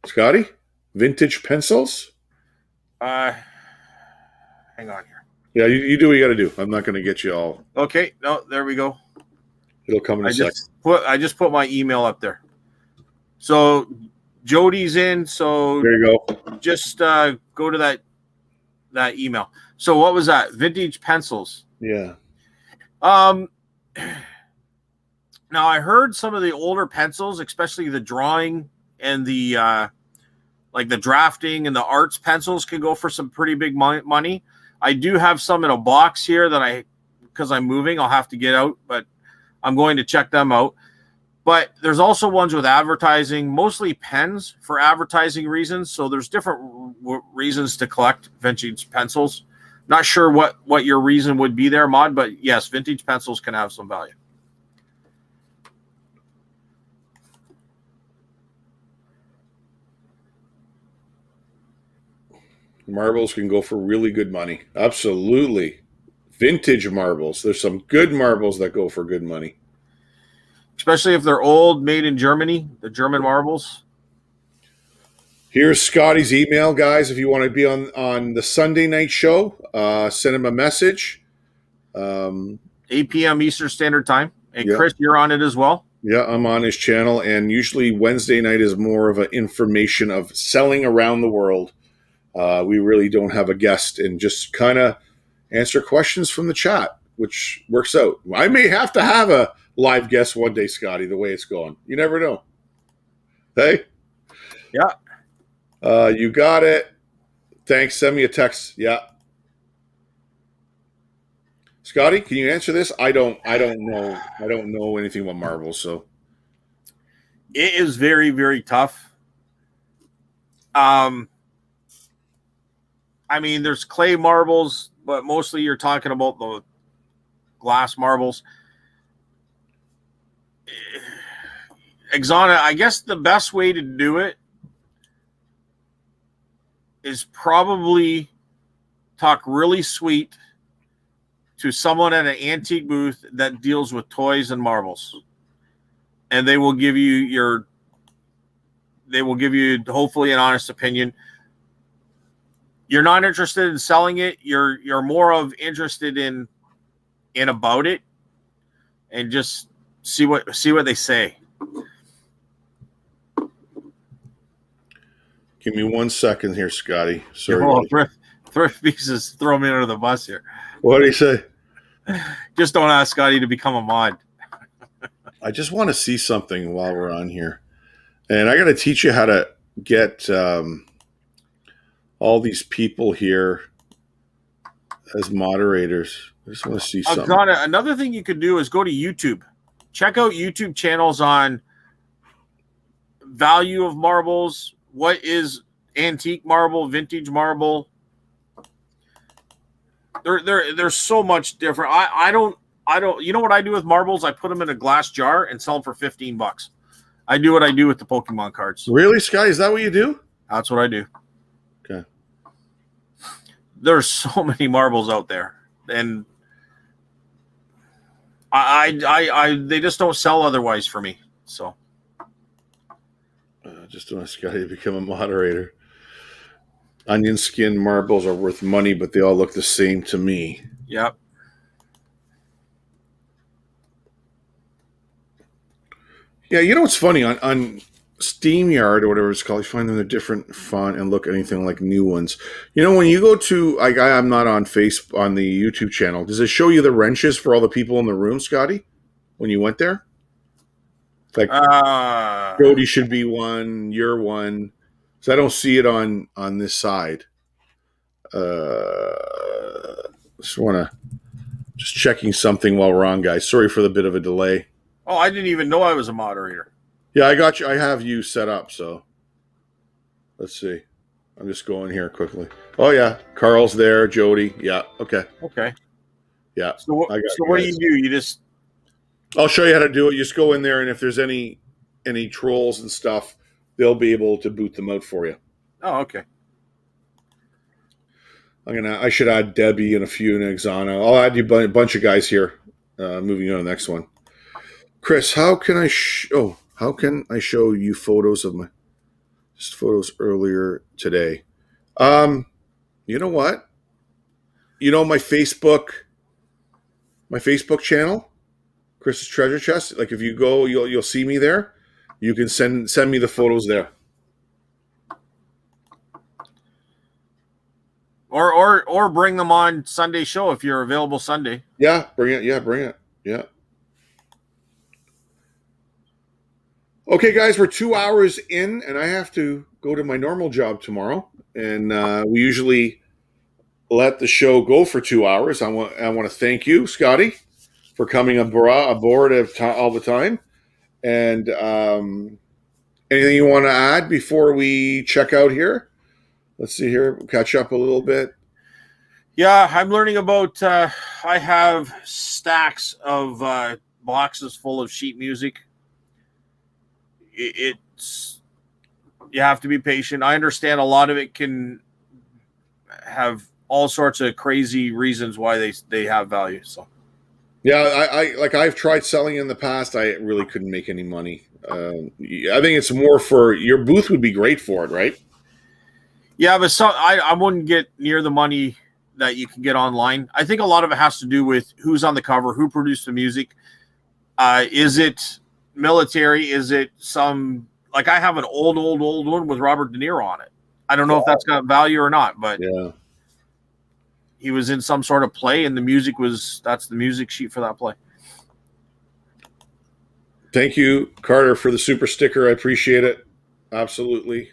Scotty? Vintage pencils? Hang on here. Yeah, you do what you got to do. I'm not going to get you all. Okay, no, there we go. It'll come in a second. I just put my email up there. So Jody's in. So There you go. just go to that email. So what was that? Vintage pencils. Yeah. Now I heard some of the older pencils, especially the drawing and the like the drafting and the arts pencils, can go for some pretty big money. I do have some in a box here that because I'm moving, I'll have to get out, but I'm going to check them out. But there's also ones with advertising, mostly pens for advertising reasons. So there's different reasons to collect vintage pencils. Not sure what your reason would be there, Mod, but yes, vintage pencils can have some value. Marbles can go for really good money. Absolutely. Vintage marbles. There's some good marbles that go for good money. Especially if they're old, made in Germany, the German marbles. Here's Scotty's email, guys. If you want to be on the Sunday night show, send him a message. 8 p.m. Eastern Standard Time. And Yeah. Chris, you're on it as well? Yeah, I'm on his channel. And usually Wednesday night is more of an information of selling around the world. We really don't have a guest and just kind of answer questions from the chat, which works out. I may have to have a live guest one day, Scotty, the way it's going. You never know. Hey? Yeah. You got it. Thanks. Send me a text. Yeah. Scotty, can you answer this? I don't know. I don't know anything about marbles, so It is very, very tough. I mean, there's clay marbles, but mostly you're talking about the glass marbles. Exana, I guess the best way to do it is probably talk really sweet to someone at an antique booth that deals with toys and marbles. And they will give you hopefully an honest opinion. You're not interested in selling it. You're more of interested in about it, and just see what they say. give me 1 second here, Scotty. Sorry. Oh, thrift pieces throw me under the bus here. What did he say? Just don't ask Scotty to become a mod. I just want to see something while we're on here. And I got to teach you how to get all these people here as moderators. I just want to see something. Another thing you could do is go to YouTube. Check out YouTube channels on value of marbles. What is antique marble, vintage marble? There's so much different. I don't. You know what I do with marbles? I put them in a glass jar and sell them for $15. I do what I do with the Pokemon cards. Really, Sky? Is that what you do? That's what I do. Okay. There's so many marbles out there, and they just don't sell otherwise for me. So just want Scotty to become a moderator. Onion skin marbles are worth money, but they all look the same to me. Yep. Yeah, you know what's funny? On SteamYard or whatever it's called, you find them in a different font and look anything like new ones. You know, when you go to, I'm not on on the YouTube channel, does it show you the wrenches for all the people in the room, Scotty, when you went there? Like, Jody should be one, you're one. So I don't see it on this side. Just checking something while we're on, guys. Sorry for the bit of a delay. Oh, I didn't even know I was a moderator. Yeah, I got you. I have you set up, so let's see. I'm just going here quickly. Oh yeah, Carl's there. Jody. Yeah. Okay. Okay. Yeah. So what do you do? You just I'll show you how to do it. You just go in there, and if there's any trolls and stuff, they'll be able to boot them out for you. Oh, okay. I should add Debbie and a few and Exana. I'll add you a bunch of guys here. Moving on to the next one. Chris, how can I show you photos of my photos earlier today? You know what? You know my Facebook channel, Chris's Treasure Chest. Like if you go, you'll see me there. You can send me the photos there. Or bring them on Sunday show if you're available Sunday. Yeah, bring it. Yeah, bring it. Yeah. Okay, guys, we're 2 hours in, and I have to go to my normal job tomorrow. And we usually let the show go for 2 hours. I want to thank you, Scotty, for coming aboard all the time. And anything you want to add before we check out here? Let's see here. We'll catch up a little bit. Yeah, I'm learning about. I have stacks of boxes full of sheet music. It's you have to be patient. I understand a lot of it can have all sorts of crazy reasons why they have value. So yeah, I've tried selling in the past. I really couldn't make any money. I think it's more for your booth would be great for it, right? Yeah, but I wouldn't get near the money that you can get online. I think a lot of it has to do with who's on the cover, who produced the music. Is it military? Is it some like I have an old one with Robert De Niro on it. I don't know if that's got value or not, but yeah, he was in some sort of play, and that's the music sheet for that play. Thank you, Carter, for the super sticker. I appreciate it. Absolutely.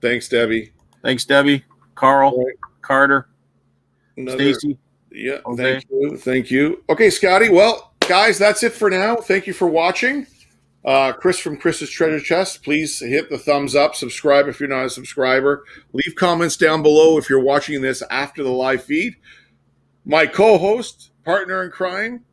Thanks, Debbie. Thanks, Debbie, Carl, right. Carter, Stacy. Yeah, okay. Thank you. Okay, Scotty. Well, guys, that's it for now. Thank you for watching. Chris from Chris's Treasure Chest. Please hit the thumbs up. Subscribe if you're not a subscriber. Leave comments down below if you're watching this after the live feed. My co-host, partner in crime,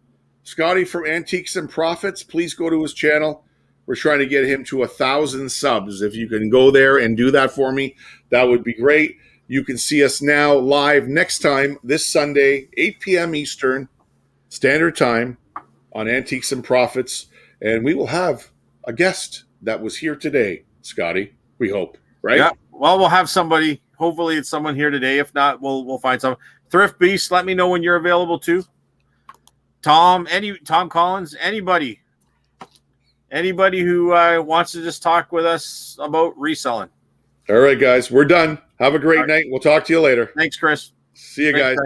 Scotty from Antiques and Profits. Please go to his channel. We're trying to get him to 1,000 subs. If you can go there and do that for me, that would be great. You can see us now live next time, this Sunday, 8 p.m. Eastern Standard Time on Antiques and Profits. And we will have a guest that was here today, Scotty. We hope, right? Yeah. Well, we'll have somebody. Hopefully it's someone here today. If not, we'll find someone. Thrift Beast, let me know when you're available too. Tom Collins, anybody who wants to just talk with us about reselling. All right, guys, we're done. Have a great night. We'll talk to you later. Thanks, Chris. See you guys.